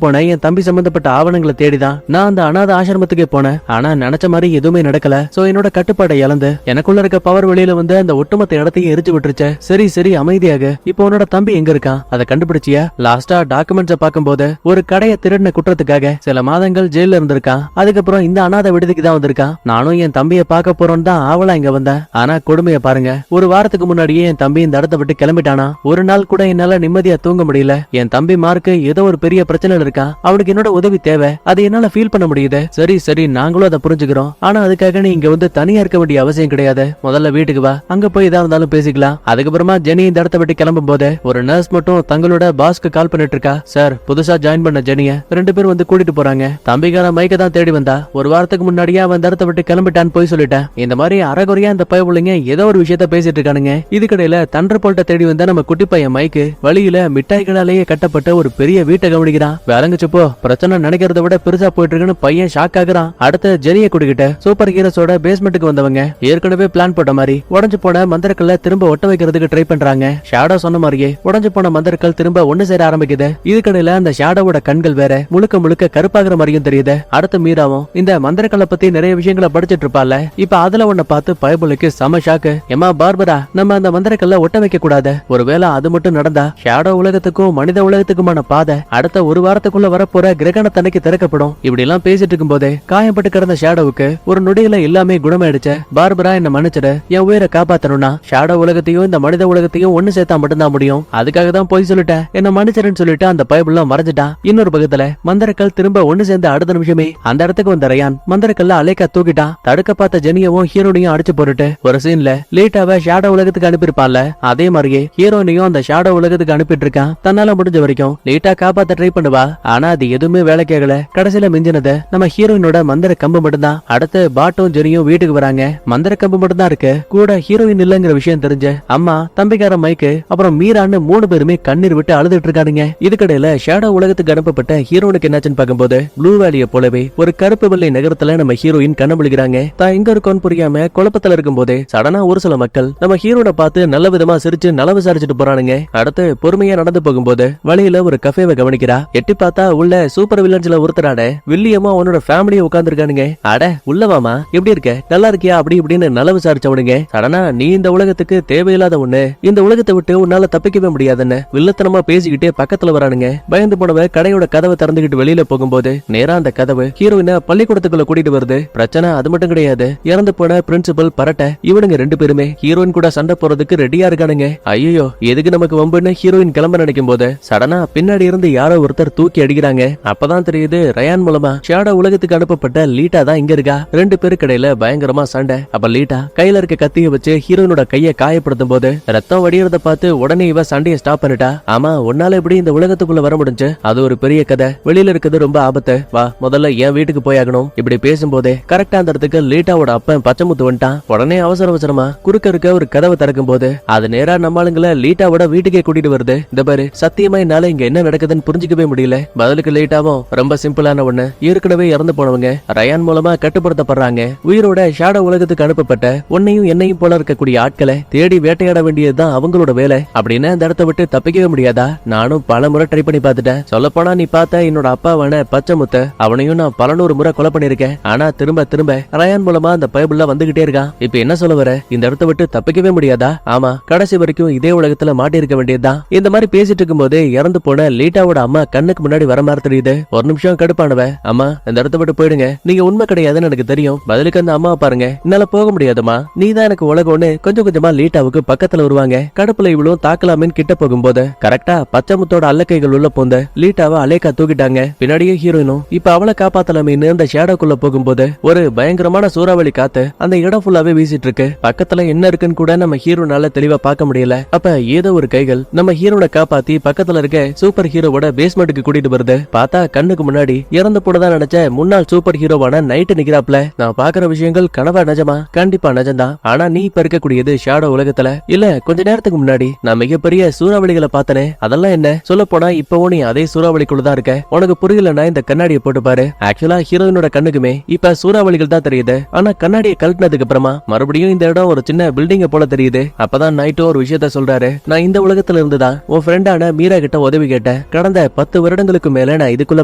போன என் தம்பி சம்பந்தப்பட்ட ஆவணங்களை தேடிதான் நான் அந்த அனாத ஆசிரமத்துக்கே போனேன். ஆனா நினைச்ச மாதிரி எதுவுமே நடக்கல. சோ என்னோட கட்டுப்பாடை இழந்து எனக்குள்ள இருக்க பவர் வெளியில வந்து அந்த ஒட்டுமொத்த இடத்தையும் எரிச்சு விட்டுருச்சு. சரி சரி அமைதியாக, இப்போ உன்னோட தம்பி எங்க இருக்கான், அதை கண்டுபிடிச்சியா? லாஸ்டா டாக்குமெண்ட்ஸ பாக்கும்போது ஒரு கடையை திருடின குற்றத்துக்காக சில மாதங்கள் ஜெயில இருந்திருக்கான். அதுக்கப்புறம் இந்த அனாதை விடுதிக்கு தான் வந்திருக்கான். நானும் என் தம்பியை பார்க்க போறோன்னு தான் ஆவலா இங்க வந்தேன். ஆனா கொடுமையை பாருங்க, ஒரு வாரத்துக்கு முன்னாடியே என் தம்பி இந்த இடத்தை விட்டு கிளம்பிட்டானா. ஒரு நாள் கூட என்னால நிம்மதியா தூங்க முடியல. என் தம்பி மார்க்கு ஏதோ ஒரு பெரிய பிரச்சனை இருக்கான். அவனுக்கு என்னோட உதவி தேவை. அதை என்னால ஃபீல் பண்ண முடியுது. சரி சரி நாங்களும் அதை புரிஞ்சுக்கிறோம். ஆனா அதுக்காக நீ இங்க வந்து தனியா இருக்க வேண்டிய அவசியம் கிடையாது. முதல்ல வீட்டுக்கு வா, அங்க போய் ஏதா இருந்தாலும் பேசிக்கலாம். அதுக்கப்புறமா ஜெனி இந்த இடத்தை விட்டு கிளம்பும் போது ஒரு நர்ஸ் மட்டும் தங்களோட பாஸ்க்கு கால் பண்ணிட்டு இருக்கா. சார், புதுசா ஜாயின் பண்ண ஜெனிய 2 பேரும் வந்து கூட்டிட்டு போறாங்க. தம்பிக்கான மைக்க தான் தேடி வந்தா. ஒரு வாரத்துக்கு முன்னாடியே அவன் இந்த இடத்தை விட்டு கிளம்பிட்டான்னு போய் சொல்லிட்டேன். இந்த மாதிரி அரைகுறையா இந்த பயவுள்ளைங்க ஏதோ ஒரு விஷயத்த பேசிட்டு இருக்கானுங்க. இதுக்கடையில தண்டர் போல்ட்ட தேடி வந்த நம்ம குட்டி பையன் மைக்கு வழியில மிட்டாய்களாலேயே கட்டப்பட்ட ஒரு பெரிய வீட்டை கவனிக்கிறான். விளங்குச்சுப்போ, பிரச்சனை நினைக்கிறத விட பெருசா போயிட்டு இருக்குன்னு பையன் ஷாக் ஆகுறான். அடுத்த ஜெனியை கூட்டிக்கிட்டு சூப்பர் ஹீரோஸோட பேஸ்மெண்ட்டுக்கு வந்தவங்க ஏற்கனவே பிளான் போட்ட மாதிரி உடஞ்சு போன மந்திரக்கல்ல திரும்ப ஒட்ட வைக்கிறதுக்கு ட்ரை பண்றாங்க. ஷாடோ சொன்ன மாதிரியே உடஞ்சு போன மந்திரக்கல் திரும்ப ஒண்ணு சேர ஆரம்பிக்குது. இதுக்கடையில அந்த ஷாடோவோட கண்கள் வேற முழுக்க முழுக்க கருப்பாகிற மாதிரியும் தெரியுது. அடுத்த மீராவும் இந்த மந்திரக்கல்லை பத்தி நிறைய விஷயங்களை படிச்சிட்டு இருப்பால. இப்ப அதுல ஒன்ன பார்த்து பயபுலுக்கு செம ஷாக்கு. எம்மா பார்பரா, நம்ம அந்த மந்திரக்கல்ல ஒட்ட வைக்க கூடாது. ஒருவேளை அது மட்டும் நடந்தா ஷாடோ உலகத்துக்கும் மனித உலகத்துக்குமான பாதை அடுத்த ஒரு வாரத்துக்குள்ள வரப்போற கிரகணத்தன்னைக்கு திறக்கப்படும். இப்படி எல்லாம் பேசிட்டு இருக்கும் போதே காயப்பட்டு கிடந்த ஷாடோவுக்கு ஒரு நொடியில எல்லாமே குணமாயிடுச்சு. பார்பரா, என்ன மன்னிச்சிடு, என் உயிரை காப்பாத்தணும்னா ஷாடோ உலகத்தையும் இந்த மனித உலகத்தையும் ஒண்ணு சேர்த்தா மட்டும்தான் முடியும். அதுக்காக தான் போய் சொல்லிட்டேன், என்ன மன்னிச்சிருன்னு சொல்லிட்டு அந்த பைபிள்லாம் மறைஞ்சிட்டான். இன்னொரு பக்கத்துல மந்திரக்கல் திரும்ப ஒண்ணு சேர்ந்த அடுத்த நிமிஷமே அந்த இடத்துக்கு வந்த ரயான் மந்திரக்கல்ல அலேக்கா தூக்கிட்டான். தடுக்க பார்த்த ஜெனியவும் ஹீரோனையும் அடிச்சு போட்டுட்டு ஒரு சீன்ல லேட்டாவ ஷாடோ உலகத்துக்கு அனுப்பியிருப்பான்ல, அதே மாதிரியே ஹீரோனையும் அந்த ஷாடோ உலகத்துக்கு அனுப்பிட்டு இருக்கான். தன்னால முடிஞ்ச வரைக்கும் லேட்டா காப்பாத்த ட்ரை பண்ணுவா. ஆனா அது எதுவுமே வேலை கேட்கல. கடைசியில மிஞ்சினது நம்ம ஹீரோயினோட மந்திர கம்பு மட்டும்தான். அடுத்து பாட்டும் ஜெனியும் வீட்டுக்கு வராங்க. மந்திர கம்பு மட்டும்தான் இருக்கு, கூட ஹீரோயின் இல்லங்கிற விஷயம் தெரிஞ்சு அம்மா, தம்பிக்கார மைக்கு, அப்புறம் மீரான்னு 3 பேருமே கண்ணீர் விட்டு அழுதுட்டு இருக்கானுங்க. இதுக்கடையில ஷாடோ உலகத்துக்கு அனுப்பப்பட்ட ஹீரோனுக்கு என்னாச்சுன்னு பார்க்கும்போது ப்ளூ வேலியை போலவே ஒரு கருப்பு வெள்ளை நகரத்துல நம்ம ஹீரோயின் கண்ணமுழிக்கிறாங்க. தான் எங்க இருக்கோன்னு புரியாம குழப்பத்துல இருக்கும் போதே சடனா ஒரு சில மக்கள் நம்ம ஹீரோனை பார்த்து நல்ல விதமா சிரிச்சு நல விசாரிச்சுட்டு போறானுங்க. அடுத்து பொறுமையா நடந்து போகும்போது வழியில ஒரு கஃபேவை கவனிக்கிறா. எட்டி பார்த்தா உள்ள சூப்பர் வில்லன்ஸ்ல ஒருத்தரான வில்லியமா அவனோட ஃபேமிலியை உட்கார்ந்துருக்கானுங்க. அட உள்ளவாமா, எப்படி இருக்க, நல்லா இருக்கியா, அப்படி இப்படின்னு நல விசாரிச்சவனுங்க சடனா நீ இந்த உலகத்துக்கு தேவையில்லாத ஒண்ணு, இந்த உலகத்தை விட்டு உன்னால தப்பிக்கவே முடியாதுன்னு வில்லத்தனமா பேசிக்கிட்டே பக்கத்துல வரானுங்க. பயந்து போனவ கடையோட கதவை திறந்துகிட்டு வெளியில போகும்போது நேரா அந்த கதவு ஹீரோயினை பள்ளிக்கூடத்துக்குள்ள கூட்டிட்டு வருது. பிரச்சனை அது மட்டும் கிடையாது, இறந்து போன பிரின்சிபல் பரட்ட இவனுங்க 2 பேருமே ஹீரோயின் கூட சண்டை போறதுக்கு ரெடியா இருக்கானுங்க. ஐயோ எதுக்கு நமக்கு வம்புன்னு ஹீரோயின் கிளம்ப நினைக்கும் போது சடனா பின்னாடி இருந்து யாரோ ஒருத்தர் தூக்கி அடிக்கிறாங்க. அப்பதான் தெரியுது ரயான் மூலமா ஷாடோ உலகத்துக்கு அனுப்பப்பட்ட லீட்டா தான் இங்க இருக்கா. 2 பேருக்கு இடையில பயங்கரமா சண்டை. அப்ப லீட்டா கையில இருக்க கத்திய வச்சு ஹீரோயினோட கையை காயப்படுத்தும் போது ரத்தம் வடியறத பார்த்து உடனே இவ சண்டையை ஸ்டாப் பண்ணிட்டா. ஆமா, உன்னால எப்படி இந்த உலகத்துக்குள்ள வர முடிஞ்சு, அது ஒரு பெரிய கதை, வெளியில இருக்கிறது ரொம்ப ஆபத்து, வா முதல்ல என் வீட்டுக்கு போயாகணும். இப்படி பேசும்போதே கரெக்டா அந்த இடத்துக்கு லீட்டாவோட அப்பன் பச்சைமுத்து வந்துட்டான். உடனே அவசர அவசரமா குறுக்க இருக்க ஒரு கதவை திறக்கும் போது அது நேரா நம்ம ஆளுங்களை லீட்டாவோட வீட்டுக்கே கூட்டிட்டு வருது. இந்த பாரு, சத்தியமா என்னால இங்க என்ன நடக்குதுன்னு புரிஞ்சுக்கவே முடியல. பதிலுக்கு லீட்டாவும் ரொம்ப சிம்பிளான ஒண்ணு, ஏற்கனவே இறந்து போனவங்க ரயான் மூலமா கட்டுப்படுத்தப்படுறாங்க. உயிரோட ஷாடோ உலகத்துக்கு அனுப்பப்பட்ட உன்னையும் என்னையும் போல இருக்கக்கூடிய ஆட்களை தேடி வேட்டையாட வேண்டியதுதான் அவங்களோட வேலை. அப்படின்னு அந்த இடத்தை விட்டு தப்பிக்கவே முடியாதா? நானும் பல முறை ட்ரை பண்ணி பார்த்துட்டேன். சொல்ல போனா நீ பார்த்த என்னோட அப்பாவான பச்சைமுத்த அவனையும் நான் பல 100 முறை கொலை பண்ணிருக்கேன். ஆனா திரும்ப திரும்ப ரயான் மூலமா அந்த பைபிள்ல வந்துகிட்டே இருக்கான். இப்ப என்ன சொல்ல வர, இந்த இடத்தை விட்டு தப்பிக்கவே முடியாதா? ஆமா, கடைசி வரைக்கும் இதே உலகத்துல மாட்டி இருக்க வேண்டியதுதான். இந்த மாதிரி பேசிட்டு இருக்கும் போது இறந்து போன லீட்டாவோட அம்மா கண்ணுக்கு முன்னாடி வர மாதிரி தெரியுது. ஒரு நிமிஷம் கடுப்பானவ, அம்மா இந்த இடத்த விட்டு போயிடுங்க, நீங்க உண்மை கிடையாதுன்னு எனக்கு தெரியும். பதிலுக்கு அந்த அம்மா பாருங்க, என்னால போக முடியாதுமா, நீ தான் எனக்கு உலகம்னு கொஞ்சம் கொஞ்சமா லீட்டாவுக்கு பக்கத்துல வருவாங்க. கடுப்புல இவ்வளவு தாக்கலாமேன்னு கிட்ட போகும்போது கரெக்டா பச்சைமுத்தோட அல்லக்கைகள் உள்ள போந்த லீட்டாவை அலேக்கா தூக்கிட்டாங்க. பின்னாடியே ஹீரோயினும் இப்ப அவளை காப்பாத்தலாமேன்னு அந்த ஷேடோக்குள்ள போகும்போது ஒரு பயங்கரமான சூறாவளி காத்து அந்த இடம் ஃபுல்லாவே வீசிட்டு இருக்கு. பக்கத்துல என்ன இருக்குன்னு கூட நம்ம ஹீரோனால தெளிவா பார்க்க முடியல. அப்ப ஏதோ ஒரு கைகள் நம்ம ஹீரோனை காப்பாத்தி பக்கத்துல இருக்க சூப்பர் ஹீரோவோட பேஸ்மெண்ட்டுக்கு கூட்டிட்டு வருது. பார்த்தா கண்ணுக்கு முன்னாடி இறந்து போனதா நினைச்ச முன்னாள் சூப்பர் ஹீரோவான நைட்டு நிக்கிறாப்ல. நான் பாக்குற விஷயங்கள் கனவா நிஜமா? கண்டிப்பா நிஜம்தான். ஆனா நீ இப்ப இருக்கக்கூடியது ஷாடோ உலகத்துல இல்ல. கொஞ்ச நேரத்துக்கு முன்னாடி நான் மிகப்பெரிய சூறாவளிகளை பார்த்தனே, அதெல்லாம் என்ன? சொல்ல போனா இப்பவும் நீ அதே சூறாவளிக்குள்ளதான் இருக்க. உனக்கு புரியலன்னா இந்த கண்ணாடியை போட்டு பாரு. ஆக்சுவலா ஹீரோயினோட கண்ணுக்குமே இப்ப சூறாவளிகள் தான் தெரியுது. ஆனா கண்ணாடியை கழட்டினதுக்கு அப்புறமா மறுபடியும் இந்த இடம் ஒரு சின்ன பில்டிங்க போல தெரியுது. அப்பதான் நைட்டோ ஒரு விஷயத்த சொல்றாரு, நான் இந்த உலகத்துல இடத்துல இருந்துதான் உன் ஃப்ரெண்டான மீரா கிட்ட உதவி கேட்டேன். கடந்த 10 வருடங்களுக்கு மேல நான் இதுக்குள்ள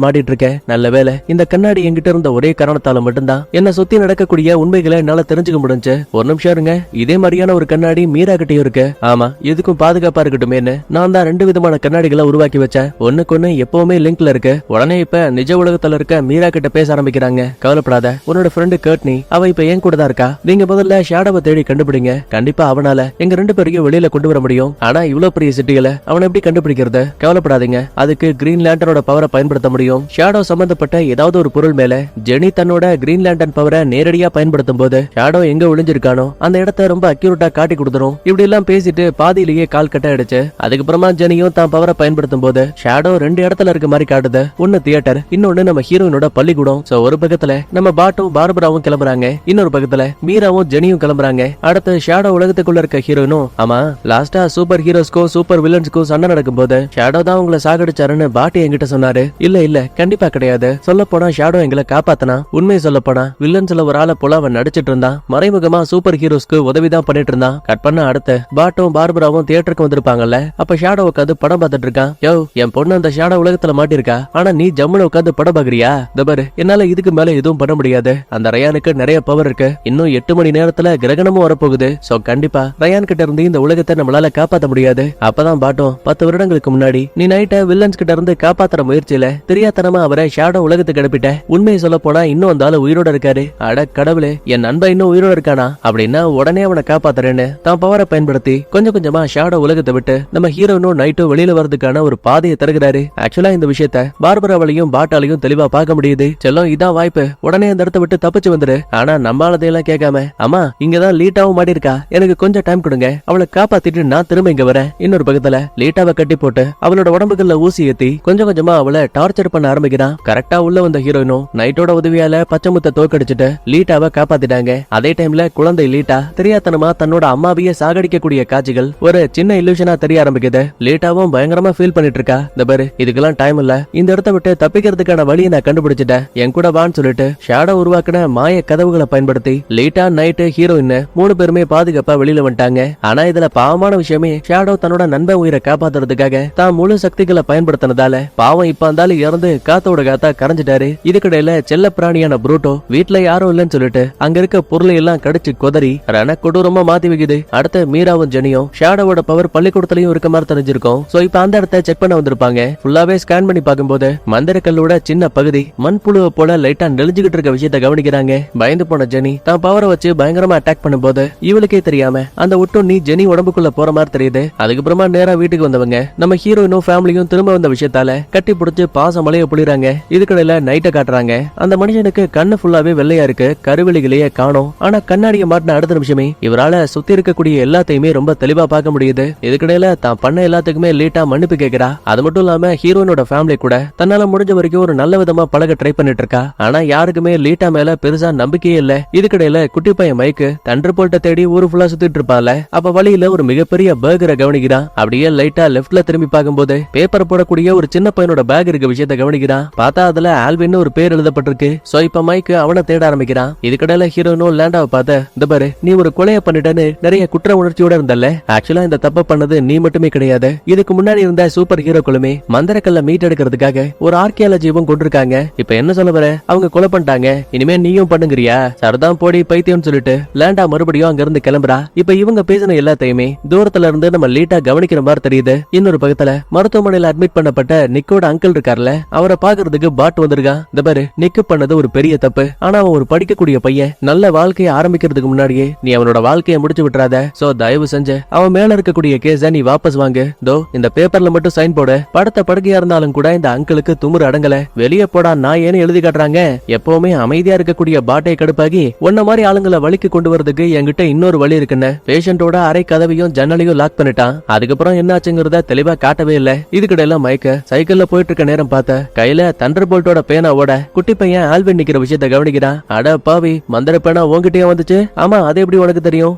மாட்டிட்டு இருக்கேன். நல்ல வேளை இந்த கண்ணாடி என்கிட்ட இருந்த ஒரே காரணத்தால மட்டும்தான் என்ன சுத்தி நடக்கக்கூடிய உண்மைகளை என்னால தெரிஞ்சுக்க முடிஞ்சு. ஒரு நிமிஷம் இருங்க, இதே மாதிரியான ஒரு கண்ணாடி மீரா கிட்டயும் இருக்கு. ஆமா, இதுக்கும் பாதுகாப்பா இருக்கட்டுமேன்னு நான் தான் 2 விதமான கண்ணாடிகளை உருவாக்கி வச்சேன். ஒண்ணுக்கு எப்பவுமே லிங்க்ல இருக்கு. உடனே இப்ப நிஜ உலகத்துல இருக்க மீரா கிட்ட பேச ஆரம்பிக்கிறாங்க. கவலைப்படாத, உன்னோட ஃப்ரெண்டு கர்ட்னி அவ இப்ப என் கூட தான் இருக்கா. நீங்க முதல்ல ஷேடோவை தேடி கண்டுபிடிங்க. கண்டிப்பா அவனால எங்க 2 பேரையும் வெளியில கொண்டு வர முடியும். ஆனா இவ்வளவு பெரிய சிட்டியில அவனை எப்படி கண்டுபிடிக்கிறது? கவலைப்படாதீங்க, அதுக்கு கிரீன் லேண்டனோட பவரை பயன்படுத்த முடியும். ஷேடோ சம்பந்தப்பட்ட ஏதாவது ஒரு பொருள் மேல ஜெனி தன்னோட கிரீன் லேண்டன் பவரை நேரடியா பயன்படுத்தும் போது ஷேடோ எங்க ஒளிஞ்சிருக்கானோ அந்த இடத்தை ரொம்ப அக்யூரேட்டா காட்டி கொடுத்துரும். இப்படி எல்லாம் பேசிட்டு பாதியிலேயே கால் கட்ட ஆயிடுச்சு. அதுக்கப்புறமா ஜெனியும் தான் பவரை பயன்படுத்தும் போது ஷேடோ 2 இடத்துல இருக்க மாதிரி காட்டுது. ஒன்னு தியேட்டர், இன்னொன்னு நம்ம ஹீரோயினோட பள்ளிக்கூடம். சோ ஒரு பக்கத்துல நம்ம பாட்டும் பார்பராவும் கிளம்புறாங்க, இன்னொரு பக்கத்துல மீராவும் ஜெனியும் கிளம்புறாங்க. அடுத்து ஷேடோ உலகத்துக்குள்ள இருக்க ஹீரோயினும். ஆமா, லாஸ்டா சூப்பர் ஹீரோஸ்க்கும் சூப்பர் வில்லன்ஸ்க்கும் சண்டை நடக்கும் போது ஷேடோ தான் உங்களை சாகடிச்சாருன்னு பாட்டி என்கிட்ட சொன்னாரு. இல்ல கண்டிப்பா கிடையாது. சொல்ல போனா ஷேடோ எங்களை காப்பாத்தனா. உண்மையை சொல்ல போனா வில்லன்ஸ்ல ஒரு ஆளை போல அவன் நடிச்சிட்டு இருந்தான். மறைமுகமா சூப்பர் ஹீரோஸ்க்கு உதவிதான் பண்ணிட்டு இருந்தான். கட் பண்ண அடுத்து பாட்டும் பார்பராவும் தியேட்டருக்கு வந்திருப்பாங்கல்ல. அப்ப ஷேடோ உட்காந்து படம் பார்த்துட்டு இருக்கான். யோ, என் பொண்ணு அந்த ஷேடோ உலகத்துல மாட்டிருக்கா, ஆனா நீ ஜம்முன்னு உட்காந்து படம் பாக்குறியா? தபரு, என்னால இதுக்கு மேல எதுவும் பண்ண முடியாது. அந்த ரயானுக்கு நிறைய பவர் இருக்கு. இன்னும் 8 மணி நேரத்துல கிரகணமும் வரப்போகுது. சோ கண்டிப்பா ரயான் கிட்ட இருந்து இந்த உலகத்தை நம்மளால காப்பாத்த முடியாது. அப்பதான் பாட்டும் 10 வருடங்களுக்கு முன்னாடி நீ நைட்ட வில்லன்ஸ் கிட்ட இருந்து காப்பாத்துற முயற்சியில தெரியாதனமா அவரை ஷேடோ உலகத்துக்கு அனுப்பிட்ட. உண்மையை சொல்ல போனா இன்னும் அந்த ஆளு உயிரோட இருக்காரு. அட கடவுளே, என் நண்பன் இன்னும் உயிரோட இருக்கானா? அப்படின்னா உடனே அவனை காப்பாத்துறேன்னு தான் பவரை பயன்படுத்தி கொஞ்சம் கொஞ்சமா ஷேடோ உலகத்தை விட்டு நம்ம ஹீரோனும் நைட்டும் வெளியில வரதுக்கான ஒரு பாதையை தருகிறாரு. ஆக்சுவலா இந்த விஷயத்த பார்பராவளையும் பாட்டாலையும் தெளிவா பார்க்க முடியுது. செல்லம், இதான் வாய்ப்பு, உடனே அந்த இடத்த விட்டு தப்பிச்சு வந்துரு. ஆனா நம்மளதையெல்லாம் கேட்காம, அம்மா இங்கதான் லீட்டாவும் மாடி இருக்கா, எனக்கு கொஞ்சம் டைம் கொடுங்க, அவளை காப்பாத்திட்டு நான் திரும்ப இங்க வரேன். இன்னொரு பக்கத்துல லீட்டாவை கட்டி போட்டு அவளோட உடம்புகள்ல ஊசி ஏத்தி கொஞ்சம் கொஞ்சமா அவளை டார்ச்சர் பண்ண ஆரம்பிக்கிறான். கரெக்டா உள்ள வந்த ஹீரோயினும் நைட்டோட உதவியால பச்சை முத்த தோக்கடிச்சிட்டு லீட்டாவை காப்பாத்திட்டாங்க. அதே டைம்ல குழந்தை லீட்டா தெரியாதனமா தன்னோட அம்மாவையே சாகடிக்கக்கூடிய காட்சிகள் ஒரு சின்ன இல்லூஷனா தெரிய ஆரம்பிக்குது. லீட்டாவும் பயங்கரமா ஃபீல் பண்ணிட்டு இருக்கா. இந்த பாரு, இதுக்கெல்லாம் டைம் இல்ல, இந்த இடத்த விட்டு தப்பிக்கிறதுக்கான வழியை நான் கண்டுபிடிச்சிட்டேன், என் கூட வான்னு சொல்லிட்டு ஷேடோ உருவாக்கின மாய கதவுகளை பயன்படுத்தி லீட்டா நைட்டு ஹீரோயின் 3 பேருமே பாதுகாப்பா வெளியில வந்துட்டாங்க. ஆனா இதுல பாவமான விஷயமே, ஷேடோ தன்னோட நண்பன் உயிரை காப்பாத்துறதுக்காக தான் முழு சக்திகளை பயன்படுத்தினதால பாவம் இப்ப அந்த இறந்து காத்தோட காத்தா கரைஞ்சிட்டாரு. இதுக்கிடையில செல்ல பிராணியான புரூட்டோ வீட்டுல யாரும் இல்லன்னு சொல்லிட்டு அங்க இருக்க பொருளை எல்லாம் கடிச்சு கொதறி ரண கொடூரமா மாத்தி வைக்குது. அடுத்து மீராவும் ஜெனியும் ஷேடோவோட பவர் பள்ளிக்கூடத்திலயும் இருக்க மாதிரி தெரிஞ்சிருக்கும். சோ இப்ப அந்த இடத்த செக் பண்ண வந்திருப்பாங்க. ஃபுல்லாவே ஸ்கேன் பண்ணி பார்க்கும்போது மந்திரக்கல்லோட சின்ன பகுதி மண்புழுவை போல லைட்டா நெளிஞ்சுகிட்டு இருக்க விஷயத்த கவனிக்கிறாங்க. பயந்து போன ஜெனி தான் பவரை வச்சு பயங்கரமா அட்டாக் பண்ணும்போது இவளுக்கே தெரியாம அந்த ஒட்டும் நீ ஜெனி உடம்புக்குள்ள போற மாதிரி தெரியுது. அதுக்கப்புறமா நேரா வீட்டுக்கு வந்தவங்க நம்ம ஹீரோயினும் ஃபேமிலியும் திரும்ப வந்த விஷயத்தால கட்டி பிடிச்சு பாச மலைய புளிறாங்க. இதுக்கடையில நைட்டை காட்டுறாங்க. அந்த மனுஷனுக்கு கண்ணு ஃபுல்லாவே வெள்ளையா இருக்கு, கருவெளிகளையே காணோம். ஆனா கண்ணாடியை மாட்டின அடுத்த நிமிஷமே இவரால சுத்தி இருக்கக்கூடிய எல்லாத்தையுமே ரொம்ப தெளிவா பார்க்க முடியுது. இதுக்கடையில தான் பண்ண எல்லாத்துக்குமே லேட்டா மன்னிப்பு கேட்கிறா. அது மட்டும் இல்லாம ஹீரோயினோட ஃபேமிலி கூட தன்னால முடிஞ்ச வரைக்கும் ஒரு நல்ல விதமா பழக ட்ரை பண்ணிட்டு இருக்கா. ஆனா யாருக்குமே லீட்டா மேல பெருசா நம்பிக்கையே இல்ல. இதுக்கடையில குட்டி பையன் மைக்கு தண்டர் போல்ட்ட தேடி ஊரு ஃபுல்லா சுத்திட்டு இருப்பால. அப்ப வழியில ஒரு மிகப்பெரிய பர்கரை கவனிக்கிறான். அப்படியே லைட்டா லெஃப்ட்ல திரும்பி பார்க்கும்போது பேப்பர் போடக்கூடிய ஒரு சின்ன பையனோட பேக் இருக்க விஷயத்த கவனிக்கிறான். பார்த்தா அதுல ஆல்வின் ஒரு பேர் எழுதப்பட்டிருக்கு. சோ இப்ப மைக்கு அவனை தேட ஆரம்பிக்கிறான். இதுக்கடையில ஹீரோனும் லேண்டாவை பார்த்த, இந்த பாரு நீ ஒரு கொலையை பண்ணிட்டேன்னு நிறைய குற்ற உணர்ச்சியோட இருந்தல்ல. ஆக்சுவலா இந்த தப்ப பண்ணது நீ மட்டுமே கிடையாது. இதுக்கு முன்னாடி இருந்த சூப்பர் ஹீரோக்களுமே மந்திரக்கல்ல மீட் எடுக்கிறதுக்காக ஒரு ஆர்கியாலஜிவும் கொண்டிருக்காங்க. இப்ப என்ன சொல்ல வர, அவங்க கொலை பண்ணிட்டாங்க, இனிமே நீயும் பண்ணுங்கிறியா? சரதான் போடி பைத்தியம் சொல்லிட்டு லேண்டா மறுபடியும் அங்க இருந்து கிளம்புறா. இப்ப இவங்க பேசின எல்லாத்தையுமே தூரத்துல இருந்து நம்ம லீட்டா கவனிக்கிற மாதிரி தெரியுது. இன்னொரு பக்கத்துல மருத்துவமனையில அட்மிட் பண்ணப்பட்ட நிக்கோட அங்கிள் இருக்கார்ல, அவரை பாக்குறதுக்கு பாட் வந்திருக்கான். இந்த பாரு, நிக்கு பண்ணது ஒரு பெரிய தப்பு. ஆனா அவன் ஒரு படிக்கக்கூடிய பையன். நல்ல வாழ்க்கையை ஆரம்பிக்கிறதுக்கு முன்னாடியே நீ அவனோட வாழ்க்கையை முடிச்சு விட்டுறாத. சோ தயவு செஞ்சு அவன் மேல இருக்கக்கூடிய கேஸ நீ வாபஸ் வாங்கு. தோ இந்த பேப்பர்ல மட்டும் சைன் போட. படத்த படுக்கையா இருந்தாலும் கூட இந்த அங்கிளுக்கு துமுறு அடங்கல. வெளியே போடா நான் ஏன்னு எழுதி காட்டுறாங்க. எப்பவுமே அமைதியா இருக்கக்கூடிய பாட்டை கடுப்பாகி உன்ன மாதிரி ஆளுங்களை வழிக்கு கொண்டு வரதுக்கு என்கிட்ட இன்னொரு வழி இருக்குன்னு பேஷண்டோட அரை கதவையும் ஜன்னலையும் லாக் பண்ணிட்டான். அதுக்கப்புறம் என்னாச்சுங்கிறத தெளிவா காட்டவே இல்ல. இதுக்கிடையில மைக்க சைக்கிள்ல போயிட்டு இருக்க நேரம் பார்த்த கையில தண்டர் போல்ட்டோட பேனாவோட குட்டி பையன் ஆல்வின் நிக்கிற விஷயத்த கவனிக்கிறான். அட பாவி, மந்திர பேனா உன்கிட்டயே வந்துச்சு? ஆமா, அது எப்படி உனக்கு தெரியும்?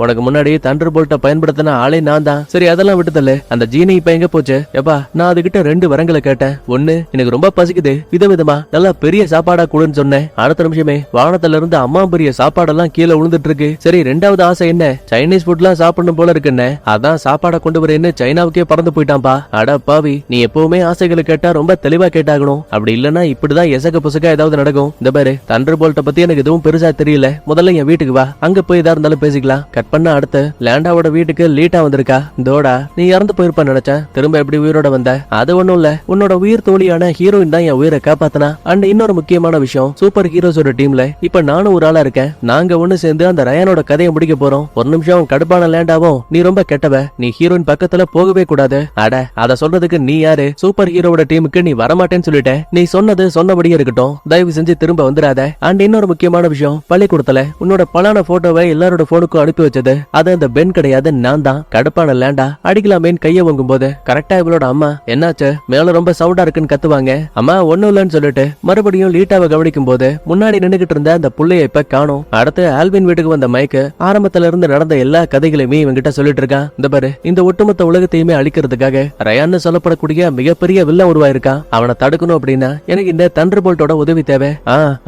உனக்கு முன்னாடி தண்டர் போல்ட்ட பயன்படுத்தின ஆளே நான் தான். சரி அதெல்லாம் விட்டுதல்ல, அந்த ஜீனி இப்ப எங்க போச்சு? எப்பா, நான் அதுகிட்ட 2 வரங்களை கேட்டேன். ஒண்ணு, எனக்கு ரொம்ப பசிக்குது, விதவிதமா நல்லா பெரிய சாப்பாடா கூடுன்னு சொன்னேன். அடுத்த நிமிஷமே வானத்துல இருந்து அம்மா பெரிய சாப்பாடெல்லாம் கீழே விழுந்துட்டு இருக்கு. சரி 2வது ஆசை என்ன? சைனீஸ் ஃபுட்லாம் சாப்பிடணும் போல இருக்குன்னு. அதான் சாப்பாடை கொண்டு வரேன்னு சைனாவுக்கே பறந்து போயிட்டான்பா. அட பாவி, நீ எப்பவுமே ஆசைகளை கேட்டா ரொம்ப தெளிவா கேட்டாகணும். அப்படி இல்லன்னா இப்படிதான் எசக புசக ஏதாவது நடக்கும். இந்த பாரு, தண்டர் போல்ட்ட பத்தி எனக்கு எதுவும் பெருசா தெரியல. முதல்ல என் வீட்டுக்கு வா, அங்க போய் எதா இருந்தாலும் பேசிக்கலாம். கட் பண்ண அடுத்து லேண்டாவோட வீட்டுக்கு லீட்டா வந்திருக்கா. தோடா, நீ இறந்து போயிருப்பா நினைச்சேன். திரும்ப எப்படி உயிரோட வந்த? அது ஒண்ணும் இல்ல, உன்னோட உயிர் தோழியான ஹீரோயின் தான் என் உயிரை காப்பாத்தினா. அண்ட் இன்னொரு முக்கியமான விஷயம், சூப்பர் ஹீரோஸோட டீம்ல இப்ப நானும் ஒரு ஆளா இருக்கேன். நாங்க ஒண்ணு சேர்ந்து அந்த ரயானோட கதையை முடிக்க போறோம். ஒரு நிமிஷம், கடுப்பான லேண்டாவும் நீ ரொம்ப கெட்டவ, நீ ஹீரோயின் பக்கத்துல போகவே கூடாது. அட, அத சொல்றதுக்கு நீ யாரு? சூப்பர் ஹீரோவோட டீமுக்கு நீ வரமாட்டேன்னு சொல்லிட்ட. நீ சொன்னது சொன்னபடியே இருக்கட்டும், தயவு செஞ்சு திரும்ப வந்துடாத. அண்ட் இன்னொரு முக்கியமான விஷயம், பள்ளிக்கூடத்துல உன்னோட பலான போட்டோவை எல்லாரோட போனுக்கும் அனுப்பி வச்சது அது அந்த பென் கிடையாது, நான் தான். கடுப்பான லேண்டா அடிக்கலாமேன்னு கைய வாங்கும் போது கரெக்டா இவளோட அம்மா என்னாச்சு மேல ரொம்ப சவுண்டா இருக்குன்னு கத்துவாங்க. அம்மா ஒண்ணும் இல்லன்னு சொல்லிட்டு மறுபடியும் லீட்டாவை கவனிக்கும் போது முன்னாடி நின்னுகிட்டு இருந்த அந்த புள்ளைய இப்ப காணோம். அடுத்து ஆல்வின் வீட்டுக்கு வந்த மைக்கு ஆரம்பத்துல இருந்து நடந்த எல்லா கதைகளையுமே இவங்கிட்ட சொல்லிட்டு இருக்கான். இந்த பாரு, இந்த ஒட்டுமொத்த உலகத்தையுமே அழிக்கிறதுக்காக ரயான்னு சொல்லப்படக்கூடிய மிகப்பெரிய வில்லன் உருவாயிருக்கான். அவனை தடுக்கணும் அப்படின்னா எனக்கு இந்த தண்டர் போல்ட்டோட உதவி தேவை.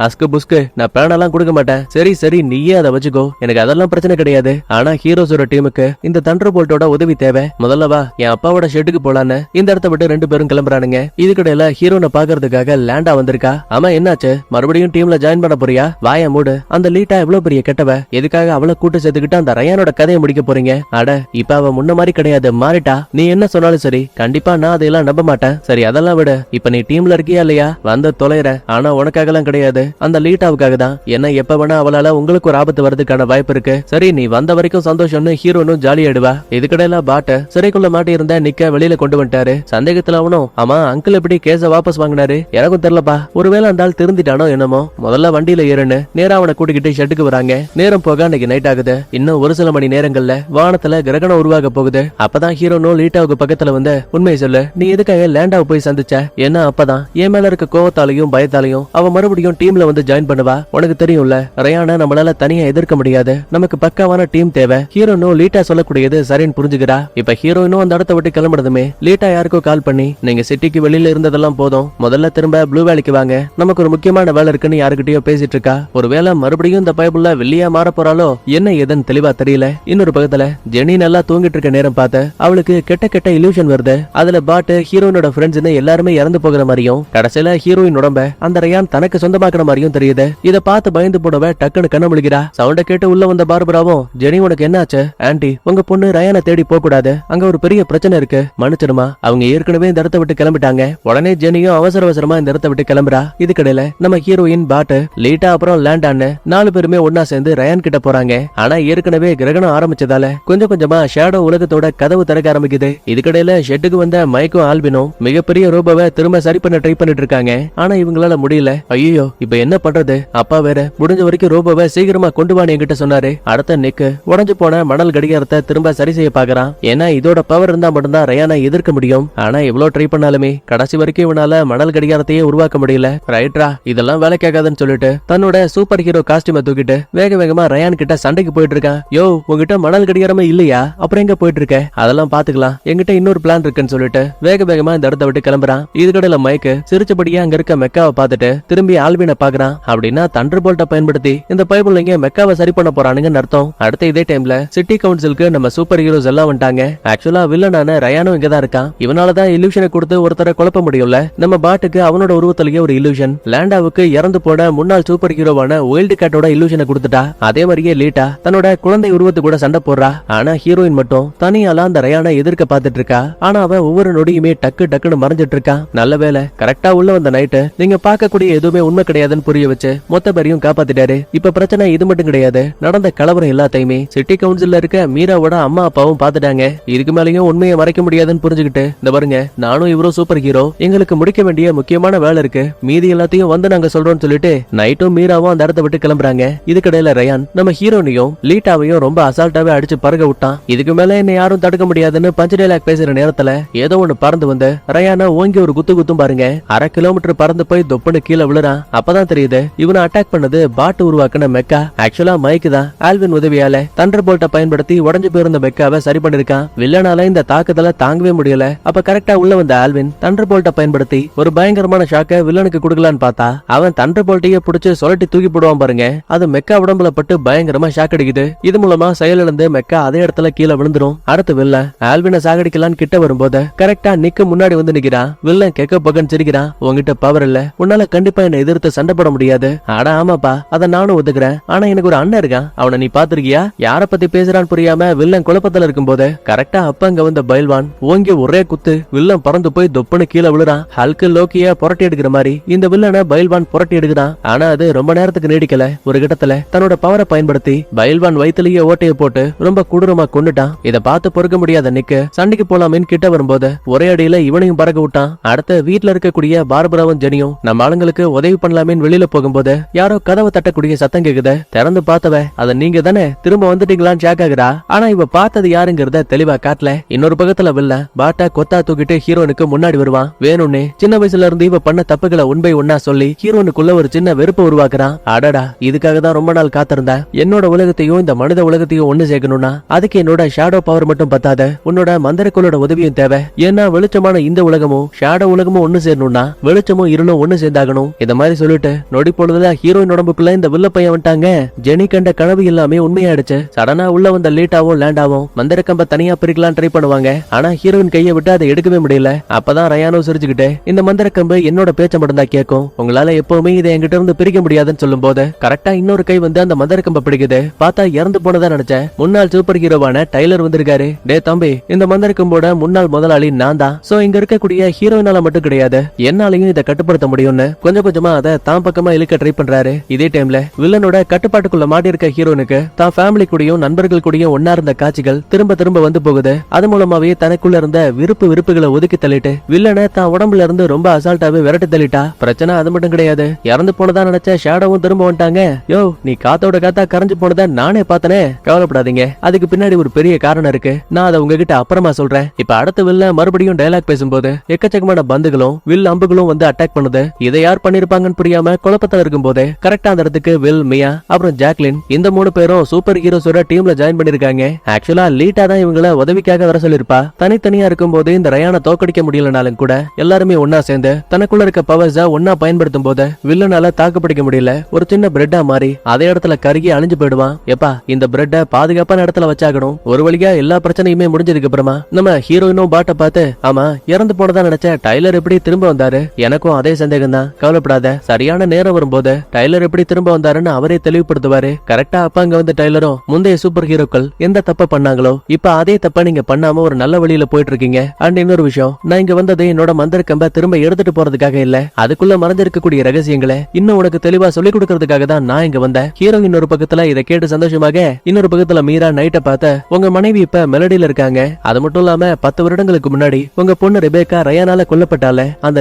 அஸ்கு புஸ்கு, நான் பேனெல்லாம் கொடுக்க மாட்டேன். சரி சரி, நீயே அதை வச்சுக்கோ, எனக்கு அதெல்லாம் பிரச்சனை கிடையாது. ஆனா ஹீரோஸோட டீமுக்கு இந்த தண்டர் போல்ட்டோட உதவி தேவை. முதல்ல வா, என் அப்பாவோட ஷெட்டுக்கு போலான்னு இந்த இடத்த விட்டு ரெண்டு பேரும் கிளம்புறானுங்க. இதுக்கிடையில ஹீரோனை பாக்குறதுக்காக லேண்டா வந்திருக்கா. ஆமா, என்னாச்சு? மறுபடியும் டீம்ல ஜாயின் பண்ண போறியா? வாய மூடு. அந்த லீட்டா எவ்வளவு பெரிய கெட்டவ, எதுக்காக அவளை கூட்டு சேர்த்துக்கிட்டு அந்த ரயானோட கதையை முடிக்க போறீங்க? அட, இப்ப அவ முன்ன மாதிரி கிடையாது, மாறிட்டா. நீ என்ன சொன்னாலும் சரி, கண்டிப்பா நான் அதையெல்லாம் நம்ப மாட்டேன். சரி, அதெல்லாம் விடு. இப்ப நீ டீம்ல இருக்கியா இல்லையா? வந்து தொலைற. ஆனா உனக்காக எல்லாம் கிடையாது, அந்த லீட்டாவுக்காக தான். என்ன எப்ப வேணா அவளால உங்களுக்கு ஒரு ஆபத்து வரதுக்கான வாய்ப்பு இருக்கு. சரி, நீ வந்த வரைக்கும் சந்தோஷம்னு ஹீரோனும் ஜாலியாடுவா. இதுக்கடையில பாட்ட சிறைக்குள்ள மாட்டி இருந்த நிக்க வெளியில கொண்டு வந்துட்டாரு. சந்தேகத்துல அவனும், ஆமா அங்கிள் எப்படி கேஸ வாபஸ் வாங்கினாரு எனக்கும் தெரியலப்பா. ஒருவேளை அந்த ஆள் திருந்திட்டானோ என்னமோ. முதல்ல வண்டியில ஏறுன்னு நேரா அவனை கூட்டிக்கிட்டு ஷெட்டுக்கு வராங்க. நேரம் போக அன்னைக்கு நைட் ஆகுது. இன்னும் ஒரு சில மணி நேரங்கள்ல வானத்துல கிரகணம் உருவாக போகுது. அப்பதான் ஹீரோனும் லீட்டாவுக்கு பக்கத்துல வந்து, உண்மையை சொல்லு, நீ எதுக்காக லேண்டாவை போய் சந்திச்ச? ஏன்னா அப்பதான் என் மேல இருக்க கோவத்தாலையும் பயத்தாலையும் அவ மறுபடியும் டீம்ல வந்து ஜாயின் பண்ணுவா. உனக்கு தெரியும்ல, ரயானா நம்மளால தனியா எதிர்க்க முடியாது. நமக்கு பக்காவான டீம் தேவை. ஹீரோனும் லீட்டா சொல்லக்கூடியது சரின்னு புரிஞ்சுக்கிறா. இப்ப ஹீரோயினும் அந்த இடத்த விட்டு கிளம்புறதுமே லீட்டா யாருக்கோ கால் பண்ணி, நீங்க சிட்டிக்கு வெளியில இருந்ததெல்லாம் போதும், முதல்ல திரும்ப ப்ளூ வேலைக்கு வாங்க, நமக்கு ஒரு முக்கியமான வேலை இருக்குன்னு யாருக்கிட்டயோ பேசிட்டு இருக்கா. ஒருவேளை மறுபடியும் இந்த பைபிள்ல வெள்ளியா மாற போறாளோ என்ன ஏதுன்னு தெளிவா தெரியல. இன்னொரு பக்கத்துல ஜெனி நல்லா தூங்கிட்டு இருக்க நேரம் பார்த்து அவளுக்கு கெட்ட கெட்ட இல்யூஷன் வருது. அதுல பாட்டு ஹீரோயினோட ஃப்ரெண்ட்ஸ்னு எல்லாருமே இறந்து போகிற மாதிரியும் கடைசியில ஹீரோயின் உடம்ப அந்த ரயான் தனக்கு சொந்தமாக்குற மாதிரியும் தெரியுது. இத பார்த்து பயந்து போடவ டக்குன்னு கண்ண முழிக்கிறா. சவுண்ட கேட்டு உள்ள வந்த பார்பராவும், ஜெனி உனக்கு என்னாச்சு? ஆன்ட்டி, உங்க பொண்ணு ரயானை தேடி போக கூடாது, அங்க ஒரு பெரிய பிரச்சனை இருக்கு, மன்னிச்சிடுமா. அவங்க ஏற்கனவே இந்த இடத்த விட்டு கிளம்பிட்டாங்க. உடனே ஜெனியும் அவசர அவசரமா இந்த இடத்த விட்டு கிளம்புறா. இதுக்கடையில நம்ம ஹீரோயின் பாட்டு லீட்டா அப்புறம் லேண்டான்னு 4 பேருமே ஒன்னா சேர்ந்து ரயான் கிட்ட போறாங்க. ஆனா ஏற்கனவே கிரகணம் ஆரம்பிச்சதால கொஞ்சம் கொஞ்சமா ஷேடோ உலகத்தோட கதவு திறக்க ஆரம்பிக்குது. இதுக்கடையில ஷெட்டுக்கு வந்த மைக்கும் ஆல்பினும் மிகப்பெரிய ரோபோவை திரும்ப சரி பண்ண ட்ரை பண்ணிட்டு இருக்காங்க. ஆனா இவங்களால முடியல. ஐயோ, இப்ப என்ன பண்றது? அப்பா வேற முடிஞ்ச வரைக்கும் ரோபோவை சீக்கிரமா கொண்டு வான்னு என்கிட்ட சொன்னாரு. அடுத்த நெக்கு உடஞ்சு போன மணல் கடிகாரத்தை திரும்ப சரி செய்ய பாக்குறான். ஏன்னா இதோட பவர் இருந்தா மட்டும்தான் ரயானை எதிர்க்க முடியும். ஆனா இவ்வளவு ட்ரை பண்ணாலுமே கடைசி வரைக்கும் இவனால மணல் கடிகாரத்தையே உருவாக்க முடியல. ரைட்ரா, இதெல்லாம் வேலை கேட்காதுன்னு சொல்லிட்டு தன்னோட சூப்பர் ஹீரோ காஸ்டியூமை தூக்கிட்டு வேக வேகமா ரயான் கிட்ட சண்டைக்கு போயிட்டு இருக்கான். யோ, உங்ககிட்ட மணல் கடிகாரமே இல்லையா? அப்புறம் எங்க போயிட்டு இருக்க? அதெல்லாம் பாத்துக்கலாம், என்கிட்ட இன்னொரு பிளான் இருக்குன்னு சொல்லிட்டு வேக வேகமா இந்த இடத்த விட்டு கிளம்புறான். இதுக்கடையில மைக்கு சிரிச்சபடியா அங்க இருக்க மெக்காவை பார்த்துட்டு திரும்பி ஆல்வினை பாக்குறான். அப்படின்னா தண்டர் போல்ட்டை பயன்படுத்தி இந்த பைபிள் இங்க மெக்காவை சரி பண்ண போறானுங்கன்னு அர்த்தம். அடுத்த இதே டைம்ல சிட்டி கவுன்சிலுக்கு நம்ம சூப்பர் ஹீரோஸ் எல்லாம் வந்துட்டாங்க. ஆக்சுவலா வில்லனான ரயானும் இங்கதான் இருக்கான். இவனாலதான் இல்யூஷனை கொடுத்து ஒருத்தரை குழப்ப முடியும்ல. நம்ம பாட்டுக்கு அவனோட உருவத்திலேயே ஒரு இல்யூஷன், லேண்டாவுக்கு இறந்து போன முன்னாள் சூப்பர் ஹீரோவான வைல்டு கேட்டோட இல்யூஷனை கொடுத்துட்டா. அதே மாதிரியே லீட்டா தன்னோட குழந்தை உருவத்து கூட சண்டை போடுறா. ஆனா ஹீரோயின் மட்டும் தனியால அந்த ரயானை எதிர்க்க பாத்துட்டு இருக்கா. ஆனா அவன் ஒவ்வொரு நொடியுமே டக்கு டக்குன்னு மறைஞ்சிட்டு இருக்கான். நல்ல வேலை, கரெக்டா உள்ள வந்த நைட்டு நீங்க பார்க்கக்கூடிய எதுவுமே உண்மை கிடையாதுன்னு புரிய வச்சு மொத்த பேரையும் காப்பாத்திட்டாரு. இப்ப பிரச்சனை இது மட்டும் கிடையாது, நடந்த கலவரம் எல்லாத்தையுமே சிட்டி கவுன்சில்ல இருக்க மீராவோட அம்மா அப்பாவும் பாத்துட்டாங்க. இதுக்கு மேலயும் உண்மையை மறைக்க முடியாதுன்னு புரிஞ்சுக்கிட்டு, இந்த பாருங்க, நானும் இவரும் சூப்பர் ஹீரோ, எங்களுக்கு முடிக்க வேண்டிய முக்கியமான வேலை இருக்கு, மீதி எல்லாத்தையும் வந்து நாங்க சொல்றோம்னு சொல்லிட்டு நைட்டும் மீராவும் அந்த இடத்த விட்டு கிளம்புறாங்க. இதுக்கடையில ரயான் நம்ம ஹீரோனையும் லீட்டாவையும் ரொம்ப அசால்ட்டாவே அடிச்சு பறக்க விட்டான். இதுக்கு மேல என்ன யாரும் தடுக்க முடியாதுன்னு பஞ்ச் டைலாக் பேசுற நேரத்துல ஏதோ ஒண்ணு பறந்து வந்து ரயானை ஓங்கி ஒரு குத்தும் பாருங்க. 1/2 கிலோமீட்டர் பறந்து போய் தொப்புன்னு கீழே விழுறான். அப்பதான் தெரியுது இவனை அட்டாக் பண்ணது பாட்டு உருவாக்குன மெக்கா. ஆக்சுவலா மைக்கு தான் ஆல்வின் உதவியால தண்டர் போல்ட்டை பயன்படுத்தி உடஞ்சு போயிருந்த மெக்காவை சரி பண்ணிருக்கான். வில்லனால இந்த தாக்குதலை தாங்கவே முடியல. அப்ப கரெக்டா உள்ள வந்த ஆல்வின் தண்டர் போல்ட்டை பயன்படுத்தி ஒரு பயங்கரமான ஷாக்க வில்லனுக்கு கொடுக்கலான்னு பார்த்தா அவன் தண்டர் போல்ட்டையே புடிச்சு சொல்லட்டி தூக்கி போடுவான் பாருங்க. அது மெக்கா உடம்புல பட்டு பயங்கரமா ஷாக் அடிக்குது. இது மூலமா செயலிழந்து மெக்கா அதே இடத்துல கீழே விழுந்துரும். அடுத்த அடுத்து வில்லன் ஆல்வினை சாகடிக்கலான்னு கிட்ட வரும்போது கரெக்டா நிக்கு முன்னாடி வந்து நிக்கிறான். வில்லன் கேட்க பக்கன்னு சிரிக்கிறான். உங்ககிட்ட பவர் இல்ல, உன்னால கண்டிப்பா என்ன எதிர்த்து சண்டை போட முடியாது. ஆனா ஆமாப்பா, அத நானும் ஒத்துக்கிறேன். ஆனா எனக்கு ஒரு அண்ணன் இருக்கான், அவனை நீ பாத்திருக்கியா? யார பத்தி பேசுறான்னு புரியாம வில்லன் குழப்பத்துல இருக்கும்போது கரெக்டா அப்ப அங்க வந்த பைல்வான் ஓங்கி ஒரே குத்து வில்லன் பறந்து போய் தொப்புன்னு கீழே விழுறான். ஹல்கு லோக்கிய புரட்டி எடுக்கிற மாதிரி இந்த வில்லனை பைல்வான் புரட்டி எடுக்கிறான். ஆனா அது ரொம்ப நேரத்துக்கு நீடிக்கல. ஒரு கட்டத்துல தன்னோட பவரை பயன்படுத்தி பைல்வான் வயிற்றுலயே ஓட்டைய போட்டு ரொம்ப கொடூரமா கொண்டுட்டான். இத பார்த்து பொறுக்க முடியாத நிக்கு சண்டைக்கு போலாமேன்னு கிட்ட வரும்போது ஒரே அடியில இவனையும் பறக்க விட்டான். அடுத்த வீட்டுல இருக்கக்கூடிய பார்பராவும் ஜெனியும் நம்ம ஆளுங்களுக்கு உதவி பண்ணலாமேன்னு வெளியில போகும்போது யாரோ கதவை தட்டக்கூடிய சத்தம் கேக்குது. திறந்து பார்த்தவ அத நீங்க தானே, திரும்ப வந்துட்டீங்களான்னு ஷாக் ஆகுறா. ஆனா இவ பார்த்தது யாருங்கிறத தெளிவா காட்டல. இன்னொரு பக்கத்துல வில்ல பாட்டா கொத்தா தூக்கிட்டு ஹீரோனுக்கு முன்னாடி வருவான். வேணும்னே சின்ன வயசுல இருந்து இவ பண்ண தப்புகளை உண்மை ஒன்னா சொல்லி ஹீரோனுக்குள்ள ஒரு சின்ன வெறுப்பு உருவாக்குறான். அடடா, இதுக்காக தான் ரொம்ப நாள் காத்திருந்தேன். என்னோட உலகத்தையும் இந்த மனித உலகத்தையும் ஒண்ணு சேர்க்கணும்னா அதுக்கு என்னோட ஷேடோ பவர் மட்டும் பத்தாத, உன்னோட மந்திரக்குள்ளோட உதவியும் தேவை. ஏன்னா வெளிச்சமான இந்த உலகமும் ஷேடோ உலகமும் ஒண்ணு சேரணும்னா வெளிச்சமும் இருளும் ஒண்ணு சேர்ந்தாகணும். இந்த மாதிரி சொல்லிட்டு நொடி பொழுதுல ஹீரோயின் உடம்புக்குள்ள இந்த வில்ல பையன் வந்துட்டாங்க. ஜெனி கண்ட கனவு எல்லாமே உண்மையாயிடுச்சு. சடனா உள்ள வந்த லீட்டாவும் லேண்டாவும் மந்திர கம்ப தனியா பிரிக்கலாம் ட்ரை பண்ணுவாங்க. ஆனா ஹீரோயின் கையை விட்டு அதை எடுக்கவே முடியல. அப்பதான் ரயானோ சிரிச்சுக்கிட்டு இந்த மந்திர கம்பு என்னோட பேச்ச மட்டும் தான் கேட்கும், உங்களால எப்பவுமே இதை என்கிட்ட இருந்து பிரிக்க முடியாதுன்னு சொல்லும் போது கரெக்டா இன்னொரு கை வந்து அந்த மந்திர கம்ப பிடிக்குது. பார்த்தா இறந்து போனதா நினைச்சேன். முன்னாள் சூப்பர் ஹீரோவான டைலர் வந்திருக்காரு. டே தம்பி, இந்த மந்திர கம்போட முன்னாள் முதலாளி நான் தான். சோ இங்க இருக்கக்கூடிய ஹீரோயினால மட்டும் கிடையாது, என்னாலையும் இதை கட்டுப்படுத்த முடியும்னு கொஞ்சம் கொஞ்சமா அதை தான் பக்கமா இழுக்க ட்ரை பண்றாரு. இதே டைம்ல வில்லனோட கட்டுப்பாட்டுக்குள்ள மாட்டி இருக்க ஹீரோனுக்கு தான் ஃபேமிலி கூடயும் நண்பர்கள் கூடயும் ஒன்னா இருந்த காட்சிகள் திரும்ப திரும்ப வந்து போகுது. அது மூலமாவே தனக்குள்ள இருந்த விருப்புகளை ஒதுக்கி தள்ளிட்டு வில்லனை தான் உடம்புல இருந்து ரொம்ப அசால்ட்டாவே விரட்டி தள்ளிட்டா. பிரச்சனை அது மட்டும் கிடையாது, இறந்து போனதா நினைச்ச ஷேடோவும் திரும்ப வந்துட்டாங்க. யோ, நீ காத்தோட காத்தா கரைஞ்சு போனதா நானே பார்த்தனே. கவலைப்படாதீங்க, அதுக்கு பின்னாடி ஒரு பெரிய காரணம் இருக்கு. நான் அதை உங்ககிட்ட அப்புறமா சொல்றேன். இப்ப அடுத்த வில்ல மறுபடியும் டயலாக் பேசும்போது எக்கச்சக்கமான பந்துகளும் வில் அம்புகளும் வந்து அட்டாக் பண்ணுது. இதை யார் பண்ணிருப்பாங்கன்னு புரியாம குழப்பத்துல இருக்கும் போது கரெக்டா அந்த இடத்துக்கு வில், மியா அப்புறம் ஜாக்லின் இந்த 3 பேரும் சூப்பர் ஹீரோஸோட டீம்ல ஜாயின் பண்ணிருக்காங்க. ஆக்சுவலா லீட்டா தான் இவங்கள உதவிக்காக வர சொல்லிருப்பா. தனித்தனியா இருக்கும்போது இந்த ரயானை தோக்கடிக்க முடியலனாலும் கூட எல்லாருமே ஒன்னா சேர்ந்து தனக்குள்ள இருக்க பவர்ஸ ஒன்னா பயன்படுத்தும் போது வில்லனால தாக்குப்பிடிக்க முடியல. ஒரு சின்ன பிரெட்டா மாறி அதே இடத்துல கருகி அழிஞ்சு போயிடுவான். எப்பா, இந்த பிரெட்டை பாதுகாப்பான இடத்துல வச்சாகணும். ஒரு வழியா எல்லா பிரச்சனையுமே முடிஞ்சதுக்கு அப்புறமா நம்ம ஹீரோயினும் பாட்ட பார்த்து, ஆமா இறந்து போனதா நினைச்ச டைலர் எப்படி திரும்ப வந்தாரு? எனக்கும் அதே சந்தேகம் தான், கவலைப்படாத, சரியான நேரம் வரும்போது டைலர் எப்படி திரும்ப வந்தாருன்னு அவரே தெளிவுபடுத்துவாரு. கரெக்டா அப்ப அங்க வந்து டைலரும் முந்தைய சூப்பர் ஹீரோக்கள் எந்த தப்ப பண்ணாங்களோ இப்ப அதே தப்ப நீங்க பண்ணாம ஒரு நல்ல வழியில போயிட்டு இருக்கீங்க. அண்ட் இன்னொரு விஷயம், நான் இங்க வந்தது என்னோட மந்திர கம்ப திரும்ப எடுத்துட்டு போறதுக்காக இல்ல, அதுக்குள்ள மறைஞ்சிருக்கக்கூடிய ரகசியங்களை இன்னும் உனக்கு தெளிவா சொல்லிக் கொடுக்கறதுக்காக தான் நான் இங்க வந்தேன். ஹீரோ இன்னொரு பக்கத்துல இதை கேட்டு சந்தோஷமாக இன்னொரு பக்கத்துல மீரா நைட்ட பார்த்த, உங்க மனைவி இப்ப மெலடியில இருக்காங்க. அது மட்டும் இல்லாம 10 வருடங்களுக்கு முன்னாடி உங்க பொண்ணு ரெபேக்கா ரயானால கொல்லப்பட்டால, அந்த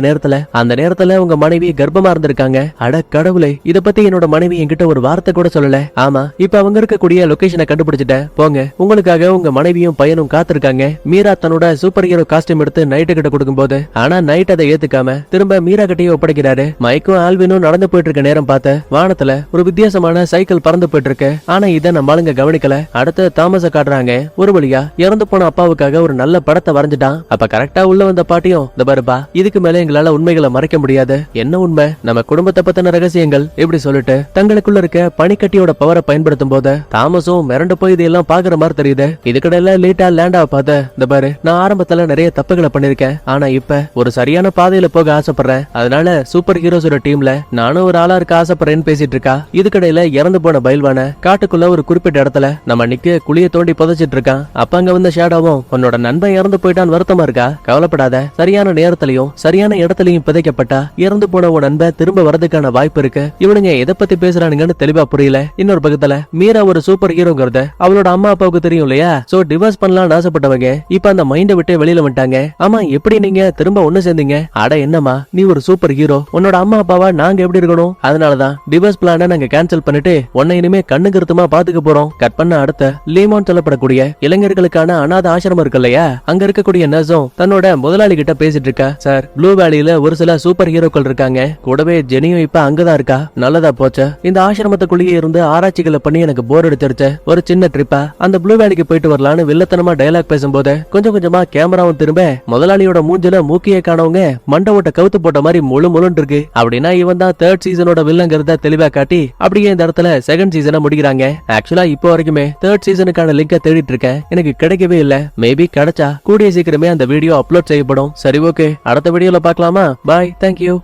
நேரத்துல உங்க மனைவி கர்ப்பமா இருந்திருக்காங்க. அட கடவுளே, இத பத்தி என்னோட மனைவி என்கிட்ட ஒரு வார்த்தை கூட சொல்லல. ஆமா, இப்ப அவங்க இருக்கக்கூடிய லொகேஷனை கண்டுபிடிச்சிட்டேன். போங்க, உங்களுக்காக உங்க மனைவியும் பையனும் காத்திருக்காங்க. மீரா தன்னோட சூப்பர் ஹீரோ காஸ்டியூம் எடுத்து நைட்டு கிட்ட கொடுக்கும் போது ஆனா நைட் அதை ஏத்துக்காம திரும்ப மீரா கிட்டயே ஒப்படைக்கிறாரு. மைக்கும் ஆல்வினும் நடந்து போயிட்டு இருக்க நேரம் பார்த்து வானத்துல ஒரு வித்தியாசமான சைக்கிள் பறந்து போயிட்டு இருக்கு. ஆனா இதை நம்ம ஆளுங்க கவனிக்கல. அடுத்து தாமஸ காட்டுறாங்க. ஒரு வழியா இறந்து போன அப்பாவுக்காக ஒரு நல்ல படத்தை வரைஞ்சிட்டான். அப்ப கரெக்டா உள்ள வந்த பாட்டியும், இந்த பாருப்பா, இதுக்கு மேல எங்களால உண்மைகளை மறைக்க முடியாது. என்ன உண்மை? நம்ம குடும்பத்தை பத்தின ரகசியங்கள் இப்படி சொல்லிட்டு தங்களுக்குள்ள இருக்க பனிக்கட்டியோட பவரை பயன்படுத்தும் போது தாமஸும் மிரண்டு போய் இதெல்லாம் பாக்குற மாதிரி தெரியுது. இதுக்கடையில லேட்டா லேண்டா பார்த்த, இந்த பாரு, நான் ஆரம்பத்துல நிறைய தப்புகளை பண்ணிருக்கேன். ஆனா இப்ப ஒரு சரியான பாதையில போக ஆசைப்படுறேன். அதனால சூப்பர் ஹீரோஸோட டீம்ல நானும் ஒரு ஆளா இருக்க ஆசைப்படுறேன்னு பேசிட்டு இருக்கா. இதுக்கடையில இறந்து போன பைல்வான காட்டுக்குள்ள ஒரு குறிப்பிட்ட இடத்துல நம்ம நிக்க குழிய தோண்டி புதைச்சிட்டு இருக்கான். அப்ப அங்க வந்த ஷேடோவும், உன்னோட நண்பன் இறந்து போயிட்டான், வருத்தமா இருக்கா? கவலைப்படாத, சரியான நேரத்திலையும் சரியான இடத்துலயும் புதைக்கப்பட்டா இறந்து போன உன் நண்பன் திரும்ப வரதுக்கான வாய்ப்பு இருக்கு. இவனுங்க எதை பத்தி பேசுறானுங்கன்னு தெளிவா புரியல. இன்னொரு பக்கத்துல மீரா ஒரு சூப்பர் ஹீரோங்கிறத அவளோட அம்மா அப்பாவுக்கு தெரியும் இல்லையா? சோ டிவோர்ஸ் பண்ணலாம்னு ஆசைப்பட்டவங்க இப்ப அந்த மைண்டை விட்டு வெளியில வந்துட்டாங்க. ஆமா, எப்படி நீங்க திரும்ப ஒண்ணு சேர்ந்தீங்க? அட என்னமா, நீ ஒரு சூப்பர் ஹீரோ, உன்னோட அம்மா அப்பாவா நாங்க எப்படி இருக்கணும்? அதனாலதான் டிவோர்ஸ் பிளான நாங்க கேன்சல் பண்ணிட்டு உன்னை இனிமே கண்ணு கருத்துமா பாத்துக்க போறோம். கட் பண்ண அடுத்த லீமான் சொல்லப்படக்கூடிய இளைஞர்களுக்கான அனாதை ஆசிரமம் இருக்கு இல்லையா? அங்க இருக்கக்கூடிய நர்ஸும் தன்னோட முதலாளி கிட்ட பேசிட்டு இருக்கா. சார், ப்ளூ வேலியில ஒரு சில சூப்பர் ஹீரோக்கள் இருக்காங்க, கூடவே ஜெனியும் இப்ப அங்கதான் இருக்கா. நல்லதா போச்சு. இந்த ஆசிரமத்துக்குள்ளேயே இருந்து ஆராய்ச்சிகளை பண்ணி எனக்கு போர் அடிச்சிருச்சு. ஒரு சின்ன ட்ரிப்பா அந்த ப்ளூ வேலிக்கு போயிட்டு வரலான்னு வில்லத்தனமா டயலாக் பேசும்போது கொஞ்சம் கொஞ்சமா கேமராவும் திரும்ப முதலாளியோட மூஞ்சில மூக்கிய காணவங்க மண்ட ஓட்ட கவுத்து போட்ட மாதிரி முழுன்னு இருக்கு. அப்படின்னா இவன் தான் 3rd சீசனோட வில்லங்கிறத தெளிவா காட்டி அப்படியே இந்த இடத்துல 2nd சீசனை முடிக்கிறாங்க. ஆக்சுவலா இப்போ வரைக்குமே 3rd சீசனுக்கான லிங்க தேடிட்டு இருக்கேன். எனக்கு எனக்கு கிடைக்கவே இல்ல. மேபி கிடைச்சா கூடிய சீக்கிரமே அந்த வீடியோ அப்லோட் செய்யப்படும். சரி ஓகே, அடுத்த வீடியோல பார்க்கலாமா? பாய், தேங்க்யூ.